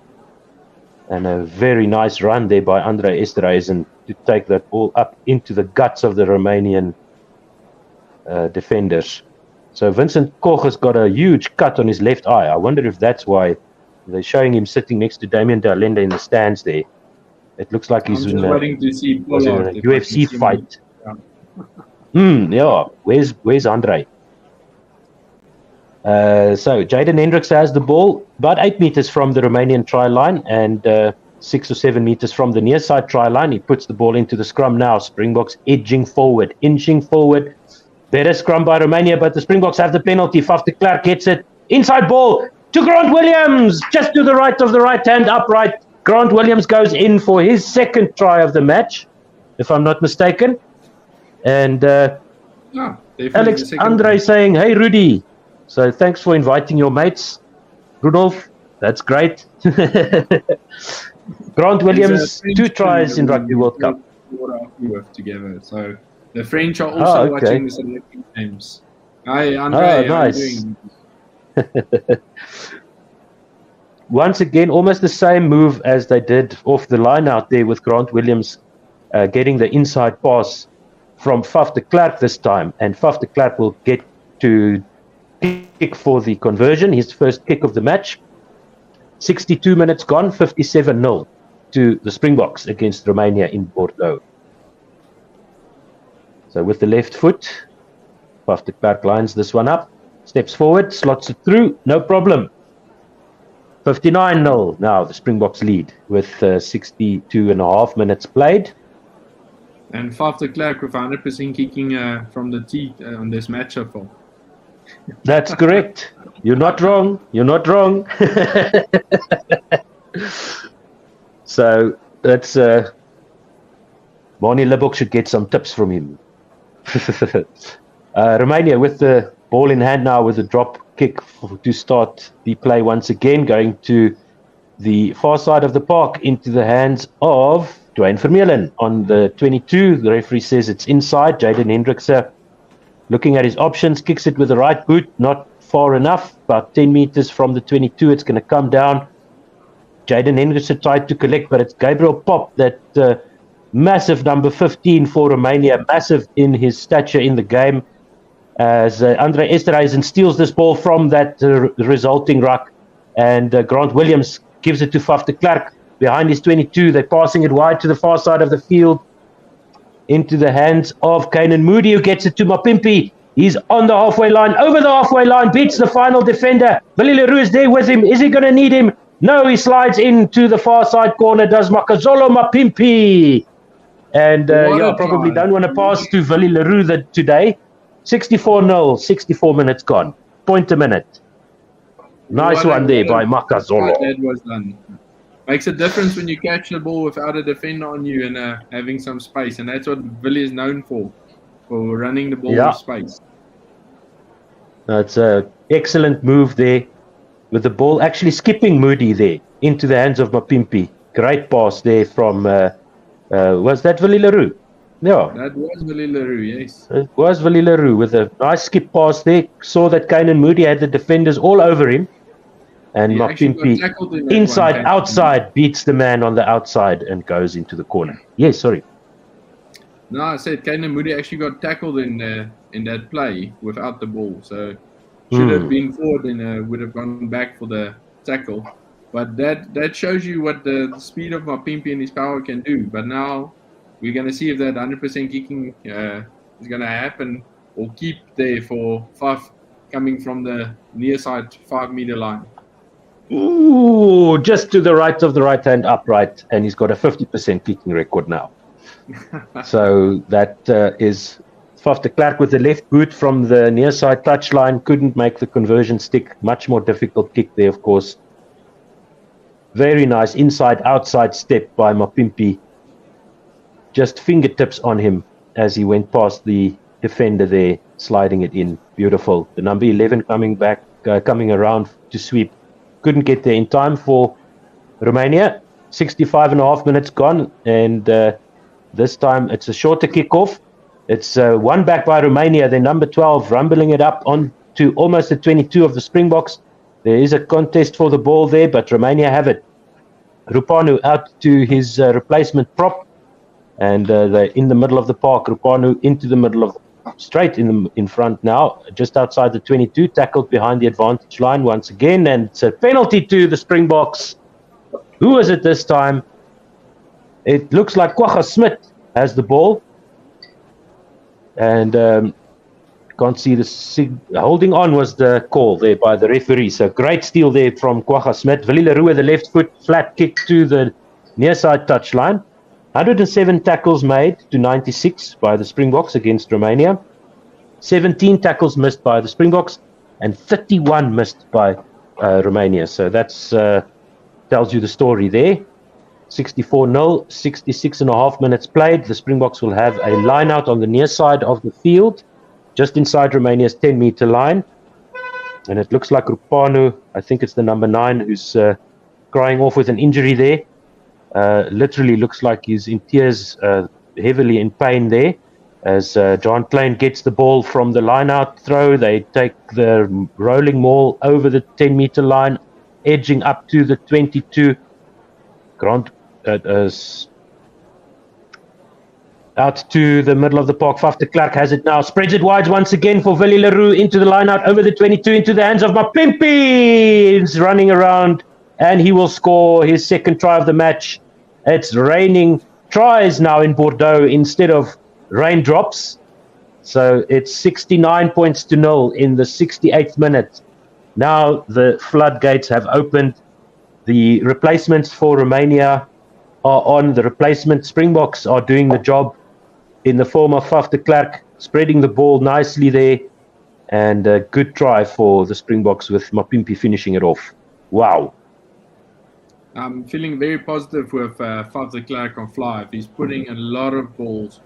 And a very nice run there by Andre Esterhuizen to take that ball up into the guts of the Romanian defenders. So Vincent Koch has got a huge cut on his left eye. I wonder if that's why they're showing him sitting next to Damien de Allende in the stands there. It looks like he's in a UFC fight. Yeah. Where's Andre? So Jaden Hendrikse has the ball about 8 meters from the Romanian try line and 6 or 7 meters from the near side try line. He puts the ball into the scrum now. Springboks inching forward. Better scrum by Romania, but the Springboks have the penalty. Faf de Klerk gets it. Inside ball to Grant Williams, just to the right of the right hand upright. Grant Williams goes in for his second try of the match, if I'm not mistaken. And Alex Andre saying, "Hey Rudy, so thanks for inviting your mates, Rudolf. That's great." Grant Williams, 2 tries in Rugby World Cup. We work together, so the French are also watching the selecting games. Hi, Andre. Nice. Once again, almost the same move as they did off the line out there with Grant Williams getting the inside pass from Faf de Klerk this time, and Faf de Klerk will get to kick for the conversion, his first kick of the match. 62 minutes gone, 57-0 to the Springboks against Romania in Bordeaux. So with the left foot, Faf de Klerk lines this one up, steps forward, slots it through, no problem. 59-0 now, the Springboks lead with 62.5 minutes played. And Faf de Klerk with 100% kicking from the tee on this matchup. That's correct. You're not wrong. So that's Marnie Libbok should get some tips from him. Romania with the ball in hand now with a drop kick to start the play once again, going to the far side of the park into the hands of Dwayne Vermeulen on the 22. The referee says it's inside. Jaden Hendrikse looking at his options, kicks it with the right boot, not far enough, about 10 meters from the 22. It's going to come down. Jaden Hendrikse tried to collect, but it's Gabriel Pop, that massive number 15 for Romania, massive in his stature in the game, as Andre Esterhuizen steals this ball from that resulting ruck, and Grant Williams gives it to Faf de Klerk behind his 22. They're passing it wide to the far side of the field into the hands of Kainan Moody, who gets it to Mapimpi. He's on the halfway line, over the halfway line, beats the final defender. Willie Leroux is there with him. Is he going to need him? No, he slides into the far side corner, does Makazolo Mapimpi. And probably don't want to pass to Willie Leroux today. 64-0, 64 minutes gone. Point a minute. Nice one there by Makazolo. That was done. Makes a difference when you catch the ball without a defender on you and having some space. And that's what Willie is known for running the ball with space. That's an excellent move there with the ball actually skipping Moody there into the hands of Mapimpi. Great pass there from, was that Willie Leroux? Yeah. That was Willie Leroux, yes. It was Willie Leroux with a nice skip pass there. Saw that Kainan Moody had the defenders all over him. And Mapimpi, inside, outside, beats the man on the outside and goes into the corner. Yes, sorry. No, I said Kainan Moody actually got tackled in that play without the ball. So should have been forward and would have gone back for the tackle. But that shows you what the speed of Mapimpi and his power can do. But now we're going to see if that 100% kicking is going to happen or keep there for Faf coming from the near side 5-meter line. Ooh, just to the right of the right hand upright, and he's got a 50% kicking record now. So that is Faf de Klerk with the left boot from the near side touchline. Couldn't make the conversion stick. Much more difficult kick there, of course. Very nice inside outside step by Mapimpi. Just fingertips on him as he went past the defender there, sliding it in. Beautiful. The number 11 coming around to sweep. Couldn't get there in time for Romania. 65.5 minutes gone, and this time it's a shorter kickoff. It's one back by Romania. Then number 12 rumbling it up on to almost the 22 of the Springboks. There is a contest for the ball there, but Romania have it. Rupanu out to his replacement prop, and they're in the middle of the park. Rupanu into the middle of straight in front now, just outside the 22, tackled behind the advantage line once again, and it's a penalty to the Springboks. Who is it this time? It looks like Kwagga Smith has the ball, and can't see the holding on was the call there by the referee. So great steal there from Kwagga Smith. Willie Leroux with the left foot, flat kick to the near side touchline. 107 tackles made to 96 by the Springboks against Romania. 17 tackles missed by the Springboks and 31 missed by Romania. So that's tells you the story there. 64-0, 66.5 minutes played. The Springboks will have a line out on the near side of the field, just inside Romania's 10-meter line. And it looks like Rupanu, I think it's the number 9, who's crying off with an injury there. Literally looks like he's in tears, heavily in pain there. As John Klein gets the ball from the line-out throw, they take the rolling maul over the 10-meter line, edging up to the 22. Grant out to the middle of the park. Faf de Klerk has it now. Spreads it wide once again for Willie Leroux into the line-out over the 22, into the hands of Mapimpi. He's running around, and he will score his second try of the match. It's raining tries now in Bordeaux instead of raindrops. So it's 69 points to 0 in the 68th minute. Now the floodgates have opened. The replacements for Romania are on. The replacement Springboks are doing the job in the form of Faf de Klerk, spreading the ball nicely there. And a good try for the Springboks with Mapimpi finishing it off. Wow. I'm feeling very positive with Faf de Klerk on fly. He's putting a lot of balls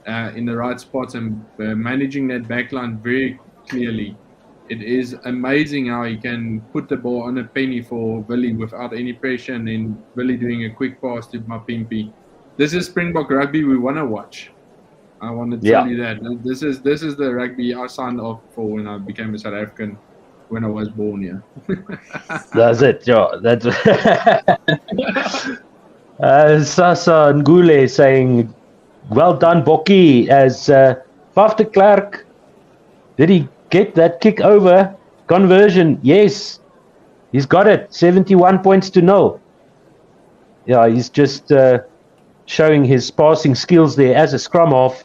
in the right spots and managing that backline very clearly. It is amazing how he can put the ball on a penny for Willie without any pressure, and then Willie doing a quick pass to Mapimpi. This is Springbok rugby we want to watch. I want to tell you that. This is the rugby I signed up for when I became a South African, when I was born here. That's it, yeah. That's Sasa Ngule saying, well done, Bokkie, as Faf de Klerk, did he get that kick over conversion? Yes, he's got it. 71 points to 0. Yeah, he's just showing his passing skills there as a scrum half.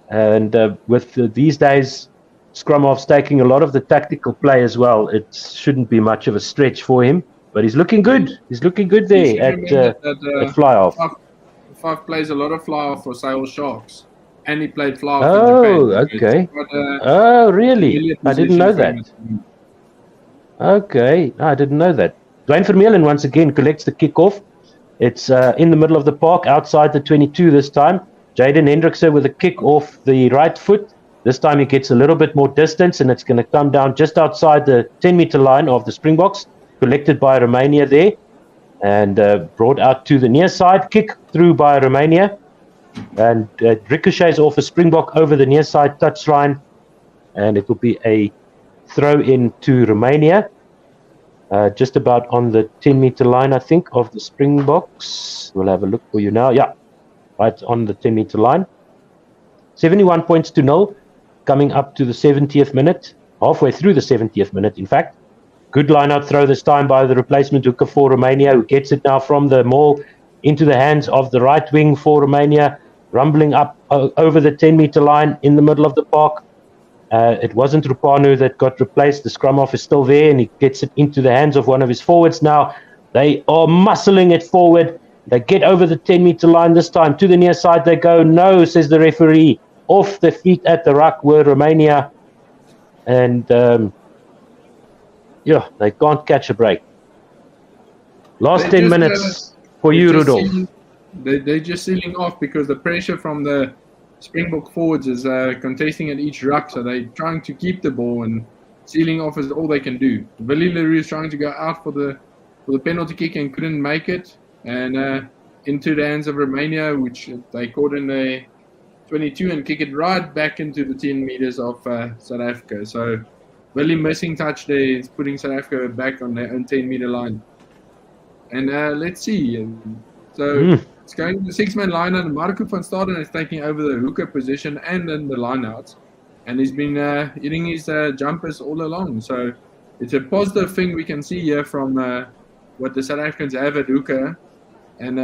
And with these days, scrum half's taking a lot of the tactical play as well. It shouldn't be much of a stretch for him, but he's looking good. He's looking good there at fly half. Faf plays a lot of fly half for Sale Sharks, and he played fly half in Japan. Okay. Really? I didn't know that. Okay, I didn't know that. Dwayne Vermeulen once again collects the kickoff. It's in the middle of the park, outside the 22 this time. Jaden Hendrickse with a kick off the right foot. This time he gets a little bit more distance, and it's going to come down just outside the 10-meter line of the Springboks, collected by Romania there, and brought out to the near side. Kick through by Romania, and ricochets off a Springbok over the near side touchline, and it will be a throw in to Romania. Just about on the 10-meter line, I think, of the Springboks. We'll have a look for you now. Yeah, right on the 10-meter line. 71 points to 0, coming up to the 70th minute, halfway through the 70th minute, in fact. Good line-out throw this time by the replacement hooker for Romania, who gets it now from the maul into the hands of the right wing for Romania, rumbling up over the 10-meter line in the middle of the park. It wasn't Rupanu that got replaced. The scrum half is still there, and he gets it into the hands of one of his forwards now. They are muscling it forward. They get over the 10-meter line this time. To the near side they go. No, says the referee. Off the feet at the ruck were Romania. And, they can't catch a break. Last 10 minutes for you, Rudolph. They're just sealing off because the pressure from the Springbok forwards is contesting at each ruck, so they're trying to keep the ball, and sealing off is all they can do. Willie Leroux is trying to go out for the penalty kick and couldn't make it, and into the hands of Romania, which they caught in the 22 and kick it right back into the 10 meters of South Africa. So Willie missing touch there is putting South Africa back on their own 10-meter line. And let's see. It's going to the 6-man line, and Marco van Staden is taking over the hooker position and then the line-outs. And he's been hitting his jumpers all along. So it's a positive thing we can see here from what the South Africans have at hooker. And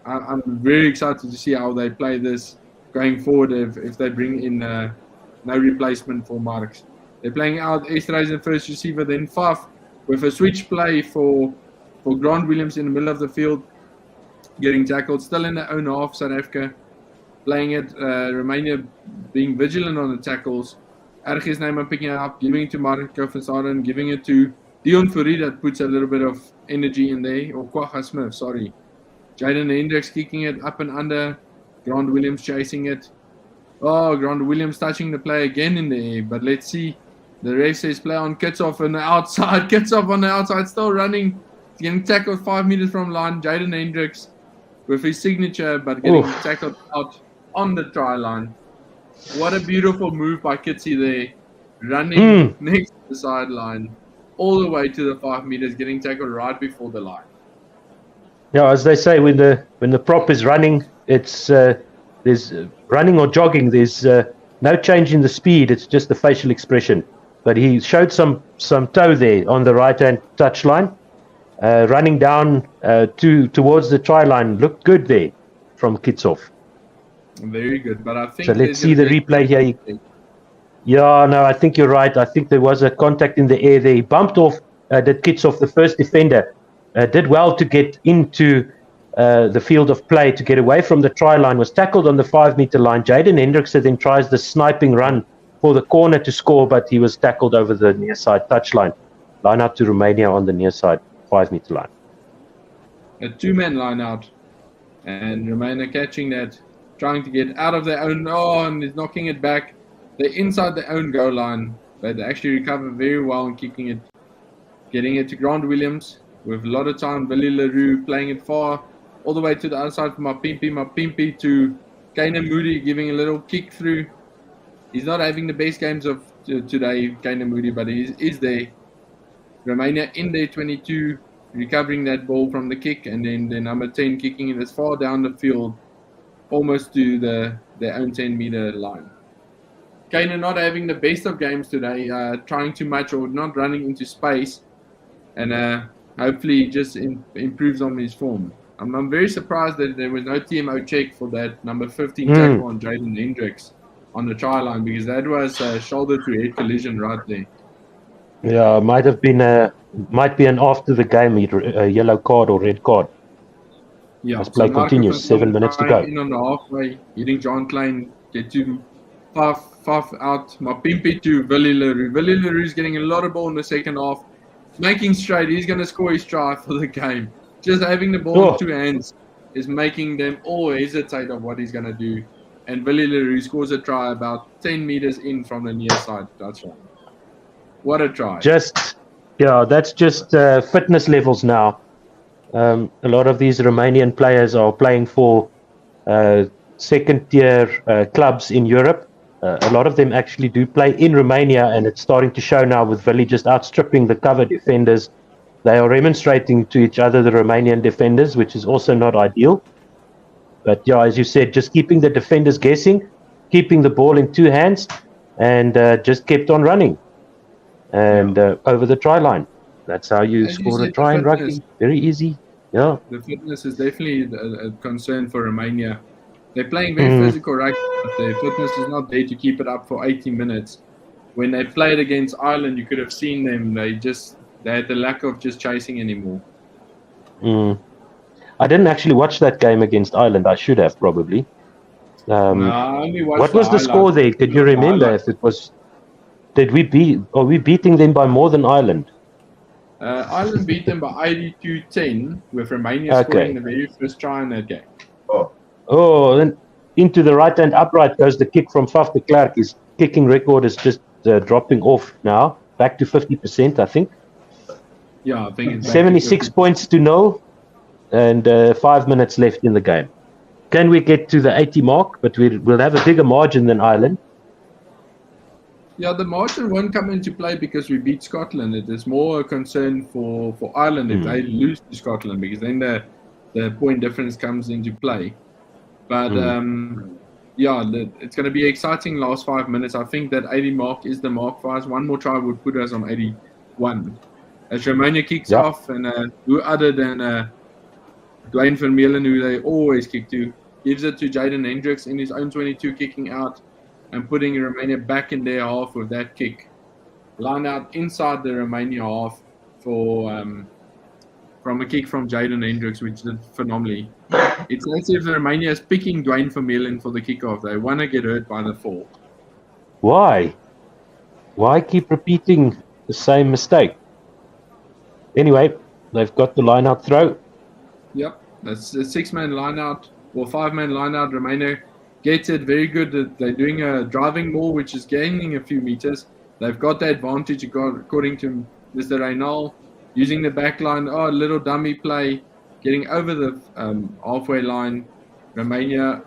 I'm very excited to see how they play this going forward if they bring in no replacement for Marks. They're playing out Esterhuizen first receiver, then Faf with a switch play for Grant Williams in the middle of the field. Getting tackled, still in their own half, South Africa. Playing it, Romania being vigilant on the tackles. Ergis Neyman picking it up, giving it to Marco van Staden, giving it to Dion Fourie that puts a little bit of energy in there. Or Kwagga Smith, sorry. Jaden Hendricks kicking it up and under. Grant Williams chasing it. Oh, Grant Williams touching the play again in the air. But let's see. The ref says play on Kitsoff on the outside. Kitsoff on the outside, still running. Getting tackled 5 meters from line. Jaden Hendricks with his signature, but getting tackled out on the try line. What a beautiful move by Kitsi there. Running next to the sideline, all the way to the 5 meters, getting tackled right before the line. Yeah, as they say, when the prop is running, it's there's running or jogging. There's no change in the speed. It's just the facial expression. But he showed some toe there on the right-hand touchline. Running down towards the try line. Looked good there from Kitsoff. Very good, but I think... So let's see the replay here. Yeah, no, I think you're right. I think there was a contact in the air there. He bumped off, did Kitsoff, the first defender. Did well to get into the field of play, to get away from the try line. Was tackled on the 5 meter line. Jaden Hendricks then tries the sniping run for the corner to score, but he was tackled over the near side touchline. Line out to Romania on the near side 5 meter line. A 2-man line out, and Romania catching that, trying to get out of their own, and is knocking it back. They're inside their own goal line, but they actually recover very well and kicking it, getting it to Grant Williams with a lot of time. Willie Leroux playing it far, all the way to the other side for Mapimpi to Kane Moody, giving a little kick through. He's not having the best games of today, Kane Moody, but he is there. Romania in their 22, recovering that ball from the kick, and then the number 10 kicking it as far down the field, almost to their own 10-meter line. Kane not having the best of games today, trying too much or not running into space, and hopefully just improves on his form. I'm very surprised that there was no TMO check for that number 15 tackle on Jaden Hendricks. on the try line, because that was a shoulder-to-head collision right there. Yeah, might be an after the game yellow card or red card. Yeah, As play continues, 7 minutes to go. In on the halfway, hitting John Klein, get to Faf out, Mapimpi to Willie Leroux. Willie Leroux is getting a lot of ball in the second half, making straight. He's going to score his try for the game. Just having the ball in two hands is making them all hesitate on what he's going to do. And Willie Leroux scores a try about 10 meters in from the near side touchline. What a try. That's just fitness levels now. A lot of these Romanian players are playing for second-tier clubs in Europe. A lot of them actually do play in Romania, and it's starting to show now with Willie just outstripping the cover defenders. They are remonstrating to each other, the Romanian defenders, which is also not ideal. But yeah, as you said, just keeping the defenders guessing, keeping the ball in two hands, and just kept on running. And over the try line. That's how you score a try in rugby. Very easy. Yeah. The fitness is definitely a concern for Romania. They're playing very physical rugby, but their fitness is not there to keep it up for 80 minutes. When they played against Ireland, you could have seen them. They had the lack of just chasing anymore. I didn't actually watch that game against Ireland. I should have probably. What was the score there? Could you remember if it was? Are we beating them by more than Ireland? Ireland beat them by 82-10, with Romania scoring the very first try in that game. Then into the right hand upright goes the kick from Faf de Klerk. His kicking record is just dropping off now, back to 50%, I think. Yeah, I think it's 76 points to 0, and 5 minutes left in the game. Can we get to the 80 mark? But we'll have a bigger margin than Ireland. Yeah, the margin won't come into play because we beat Scotland. It is more a concern for Ireland if they lose to Scotland, because then the point difference comes into play. But it's going to be exciting last 5 minutes. I think that 80 mark is the mark for us. One more try would put us on 81. As Romania kicks off, and who other than Duane Vermeulen, who they always kick to, gives it to Jaden Hendricks in his own 22, kicking out and putting Romania back in their half with that kick. Line out inside the Romania half from a kick from Jaden Hendricks, which did phenomenally. It's as if Romania is picking Duane Vermeulen for the kickoff. They want to get hurt by the fall. Why keep repeating the same mistake? Anyway, they've got the line out throw. Yep, that's a 6-man line out or 5-man line out. Romania gets it very good. They're doing a driving ball, which is gaining a few meters. They've got the advantage according to Mr. Reynal, using the back line. A little dummy play, getting over the halfway line. Romania,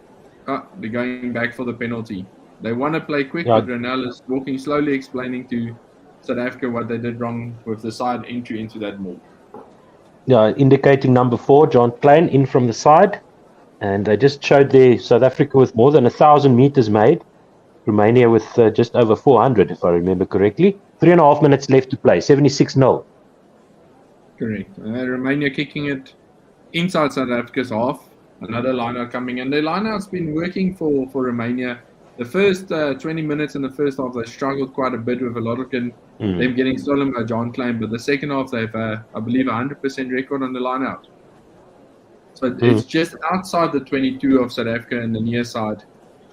they're going back for the penalty. They want to play quick, but Reynal is walking slowly, explaining to South Africa what they did wrong with the side entry into that move. Yeah, indicating number 4, John Klein, in from the side. And they just showed there South Africa with more than 1,000 meters made. Romania with just over 400, if I remember correctly. 3.5 minutes left to play, 76-0. Correct. Romania kicking it inside South Africa's half. Another line-out coming in. The line-out's been working for Romania. The first 20 minutes in the first half, they struggled quite a bit with a lot of them getting stolen by John Klein. But the second half, they've, I believe, 100% record on the line-out. So it's just outside the 22 of South Africa and the near side.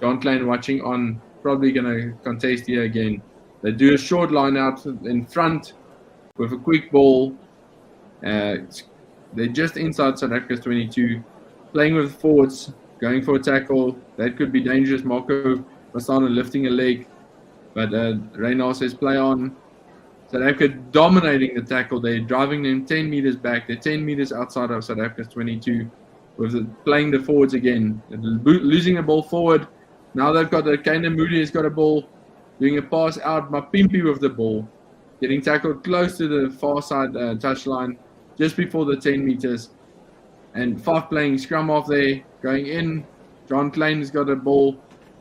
John Klein watching on, probably going to contest here again. They do a short line out in front with a quick ball. They're just inside South Africa's 22. Playing with forwards, going for a tackle. That could be dangerous. Marco Masana lifting a leg. But Reynal says play on. South Africa dominating the tackle. They're driving them 10 meters back. They're 10 meters outside of South Africa's 22. Playing the forwards again. Losing the ball forward. Now they've got Kaina Moody has got a ball. Doing a pass out. Mapimpi with the ball. Getting tackled close to the far side touchline. Just before the 10 meters. And Faf playing scrum off there. Going in. John Klein has got a ball.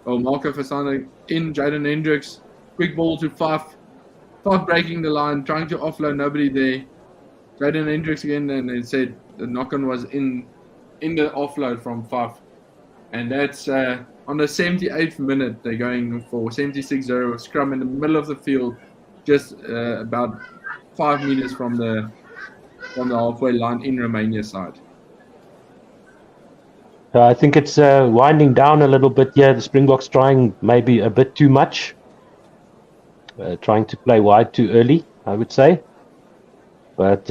Marco Fasana in. Jaden Hendricks. Quick ball to Faf. Faf breaking the line, trying to offload, nobody there. Jaden Hendricks again, and they said the knock-on was in the offload from Faf. And that's on the 78th minute, they're going for 76-0 scrum in the middle of the field, just about 5 meters from the halfway line in Romania side. I think it's winding down a little bit here. The Springboks trying maybe a bit too much, trying to play wide too early, I would say. But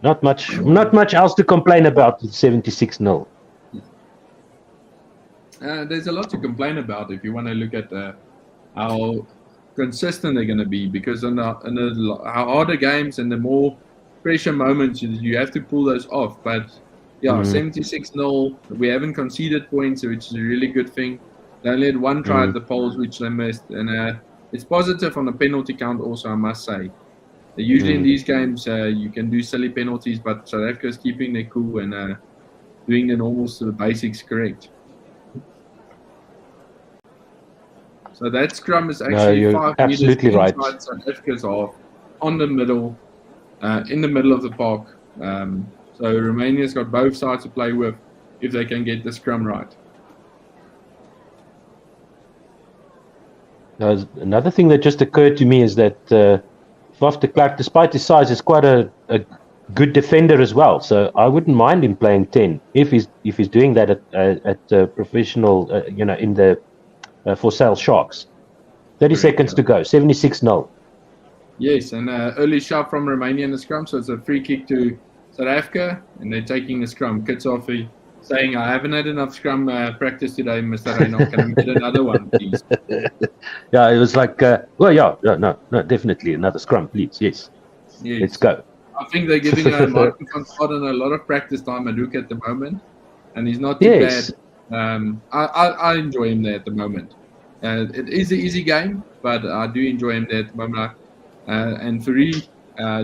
not much else to complain about with 76-0. There's a lot to complain about if you want to look at how consistent they're going to be, because in the harder games and the more pressure moments, you have to pull those off. But yeah, 76-0, we haven't conceded points, which is a really good thing. They only had one try at the polls, which they missed, and it's positive on the penalty count also, I must say. Usually in these games, you can do silly penalties, but South Africa is keeping their cool and doing the normal sort of basics correct. So that scrum is actually 5 meters inside South Africa's half, on the middle, in the middle of the park. So Romania's got both sides to play with if they can get the scrum right. Another thing that just occurred to me is that Faf de Klerk, despite his size, is quite a good defender as well. So I wouldn't mind him playing 10 if he's doing that at professional, in the for sale Sharks. 30 seconds to go. 76-0. Yes, and early shot from Romania in the scrum, so it's a free kick to South Africa, and they're taking the scrum. Kitsofi saying, "I haven't had enough scrum practice today, Mr. Reynolds. Can we get another one, please?" Yeah, it was like, no, definitely another scrum, please. Yes. Let's go. I think they're giving Martin van Staden a lot of practice time at Luke at the moment, and he's not too bad. I enjoy him there at the moment. It is an easy game, but I do enjoy him there at the moment. And Fourie,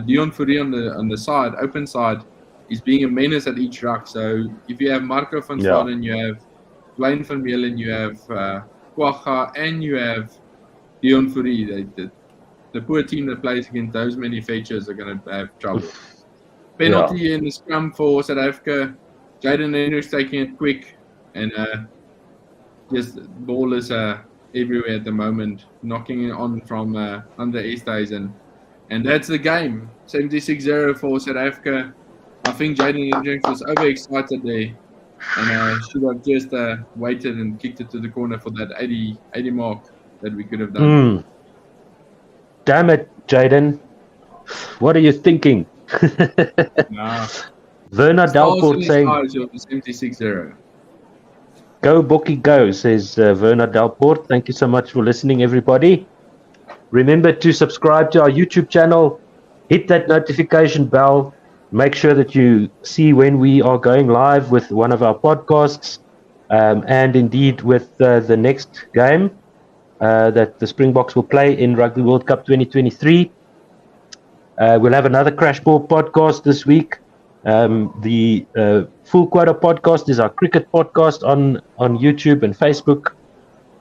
Dion Fourie on the side, open side, is being a menace at each ruck. So if you have Marco van Staden, you have Klein van Meulen, you have Kwaga, and you have Dion Fourie, the poor team that plays against those many features are going to have trouble. Penalty in the scrum for South Africa. Jaden Hendricks taking it quick, and just ball is everywhere at the moment, knocking it on from under Estes, and that's the game. 76-0 for South Africa. I think Jaden Hendricks was overexcited there, and should have just waited and kicked it to the corner for that 80 mark that we could have done. Damn it, Jaden. What are you thinking? Werner Delport saying 76-0. Go Bookie go, says Werner Delport. Thank you so much for listening, everybody. Remember to subscribe to our YouTube channel. Hit that notification bell. Make sure that you see when we are going live with one of our podcasts, and indeed with the next game that the Springboks will play in Rugby World Cup 2023. We'll have another Crash Ball podcast this week. The Full Quota podcast is our cricket podcast on YouTube and Facebook.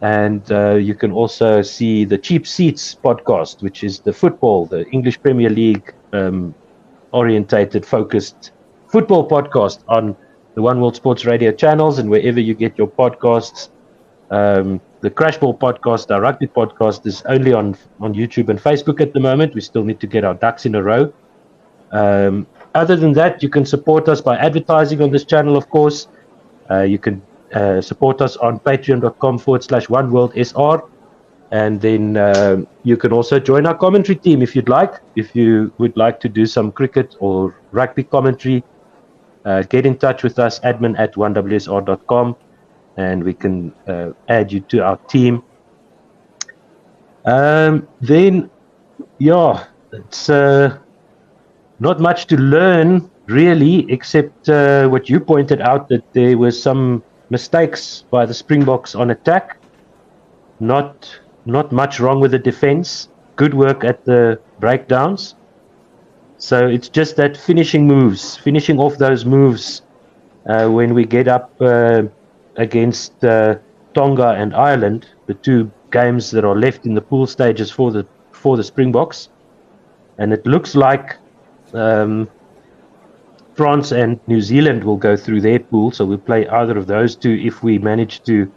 And you can also see the Cheap Seats podcast, which is the football, the English Premier League orientated, focused football podcast on the One World Sports Radio channels and wherever you get your podcasts. The Crash Ball podcast, our rugby podcast, is only on YouTube and Facebook at the moment. We still need to get our ducks in a row. Other than that, you can support us by advertising on this channel, of course. You can support us on patreon.com/OneWorldSR. And then you can also join our commentary team if you'd like. If you would like to do some cricket or rugby commentary, get in touch with us, admin@1WSR.com, and we can add you to our team. Then, it's not much to learn, really, except what you pointed out, that there were some mistakes by the Springboks on attack. Not much wrong with the defense. Good work at the breakdowns. So it's just that finishing off those moves when we get up against Tonga and Ireland, the two games that are left in the pool stages for the Springboks. And it looks like France and New Zealand will go through their pool, so we'll play either of those two if we manage to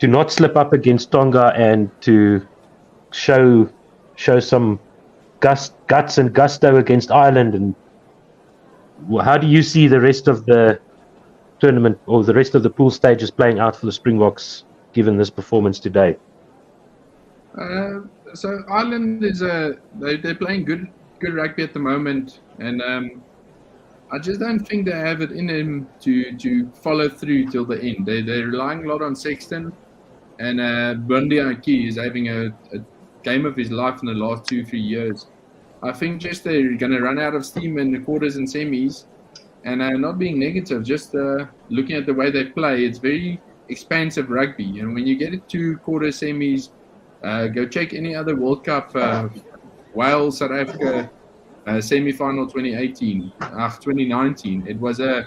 not slip up against Tonga and to show some guts and gusto against Ireland. And how do you see the rest of the tournament or the rest of the pool stages playing out for the Springboks, given this performance today? So Ireland is they're playing good rugby at the moment, and I just don't think they have it in them to follow through till the end. They're relying a lot on Sexton, and Bundy Aki is having a game of his life in the last 2-3 years. I think just they're going to run out of steam in the quarters and semis, and not being negative, just looking at the way they play, it's very expansive rugby. And when you get it to quarters, semis, go check any other World Cup, Wales, South Africa, semi-final 2019. It was a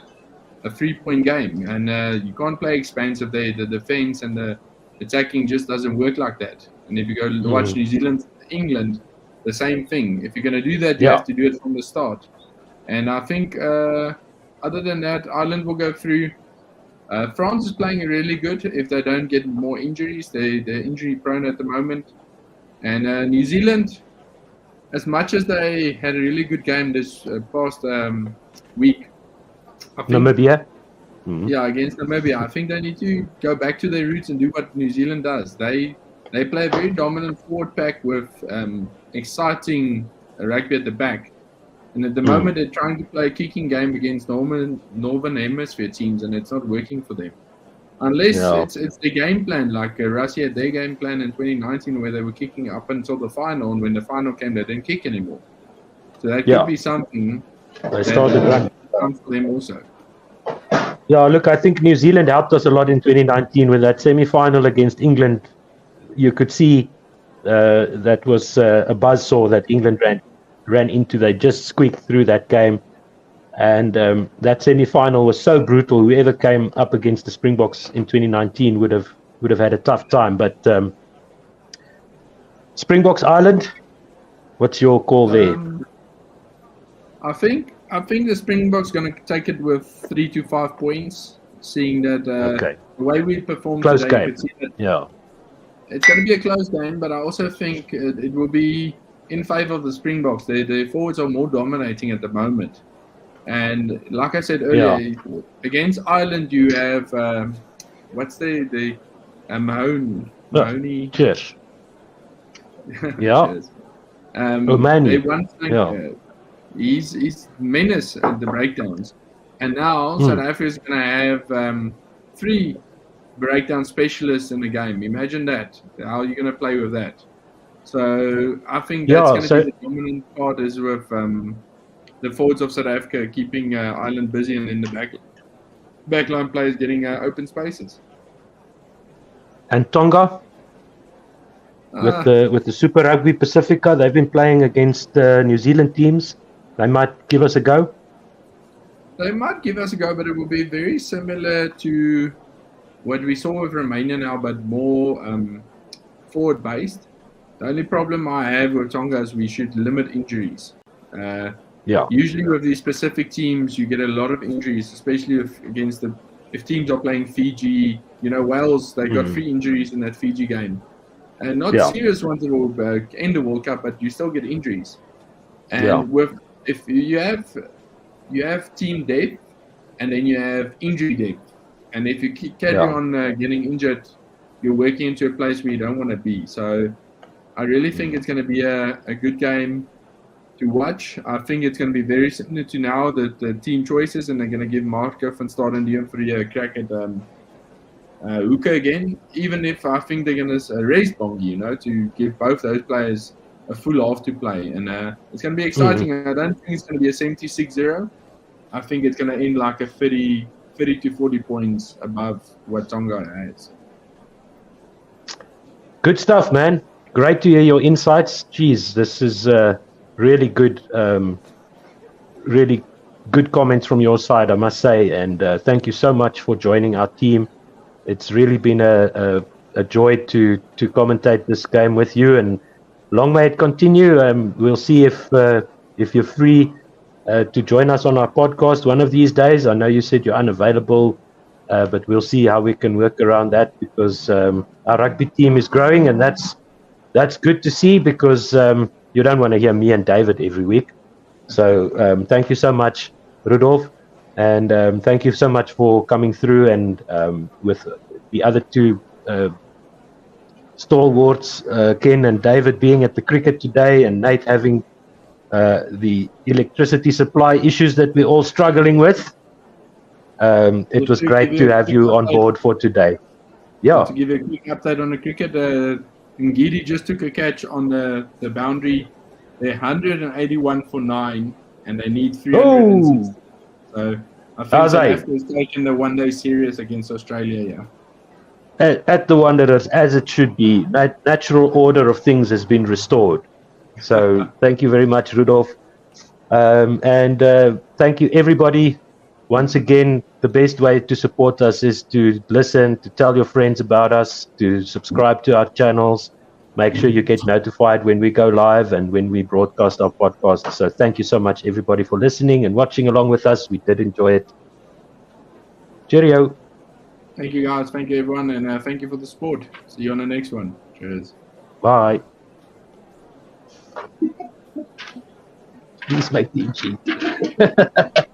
3-point game, and you can't play expansive there. The defense and the attacking just doesn't work like that. And if you go watch New Zealand, England, the same thing. If you're going to do that, you have to do it from the start. And I think other than that, Ireland will go through. France is playing really good if they don't get more injuries. They're injury prone at the moment. And New Zealand, as much as they had a really good game this past week, I think, Namibia? Yeah, against Namibia. I think they need to go back to their roots and do what New Zealand does. They play a very dominant forward pack with exciting rugby at the back. And at the moment, they're trying to play a kicking game against Northern Hemisphere teams, and it's not working for them. Unless it's their game plan, like Russia had their game plan in 2019, where they were kicking up until the final, and when the final came, they didn't kick anymore. So that could be something they started running for them also. Yeah, look, I think New Zealand helped us a lot in 2019 with that semi-final against England. You could see that was a buzzsaw that England ran into. They just squeaked through that game. And that semi-final was so brutal. Whoever came up against the Springboks in 2019 would have had a tough time. But Springboks Ireland, what's your call there? I think the Springboks going to take it with 3 to 5 points. Seeing that the way we performed close today, game. It's going to be a close game. But I also think it will be in favor of the Springboks. Their forwards are more dominating at the moment. And like I said earlier, against Ireland, you have what's the Mahoney? Cheers. Cheers. Omani. He's menace at the breakdowns, and now South Africa is going to have 3 breakdown specialists in the game. Imagine that. How are you going to play with that? So I think that's going to be the dominant part, is with the forwards of South Africa keeping Ireland busy, and then the backline players getting open spaces. And Tonga with the Super Rugby Pacifica, they've been playing against New Zealand teams. They might give us a go. They might give us a go, but it will be very similar to what we saw with Romania now, but more forward based. The only problem I have with Tonga is we should limit injuries. Usually with these specific teams, you get a lot of injuries, especially if teams are playing Fiji. You know, Wales, they got 3 injuries in that Fiji game. And not serious ones that will end the World Cup, but you still get injuries. And if you have team depth, and then you have injury depth. And if you carry on getting injured, you're working into a place where you don't want to be. So I really think it's going to be a good game to watch. I think it's going to be very similar to now the team choices, and they're going to give Marco van Staden for a crack at Hooker again, even if I think they're going to raise Bongi, to give both those players a full half to play. And it's going to be exciting. I don't think it's going to be a 76-0. I think it's going to end like a 30 to 40 points above what Tonga has. Good stuff, man. Great to hear your insights. Jeez, this is really good comments from your side, I must say. And thank you so much for joining our team. It's really been a joy to commentate this game with you, and long may it continue. We'll see if you're free to join us on our podcast one of these days. I know you said you're unavailable but we'll see how we can work around that, because our rugby team is growing, and that's good to see, because you don't want to hear me and David every week. So thank you so much, Rudolf, and thank you so much for coming through, and with the other two stalwarts, Ken and David, being at the cricket today, and Nate having the electricity supply issues that we're all struggling with. It was great to have you on board for today. Yeah. To give you a quick update on the cricket, Ngidi just took a catch on the boundary. They're 181 for 9, and they need 360. So I think South Africa has taken the one-day series against Australia, At the Wanderers, as it should be. Natural order of things has been restored. So thank you very much, Rudolf. And thank you, everybody. Once again, the best way to support us is to listen, to tell your friends about us, to subscribe to our channels. Make sure you get notified when we go live and when we broadcast our podcast. So thank you so much, everybody, for listening and watching along with us. We did enjoy it. Cheerio. Thank you, guys. Thank you, everyone. And thank you for the support. See you on the next one. Cheers. Bye. Please make the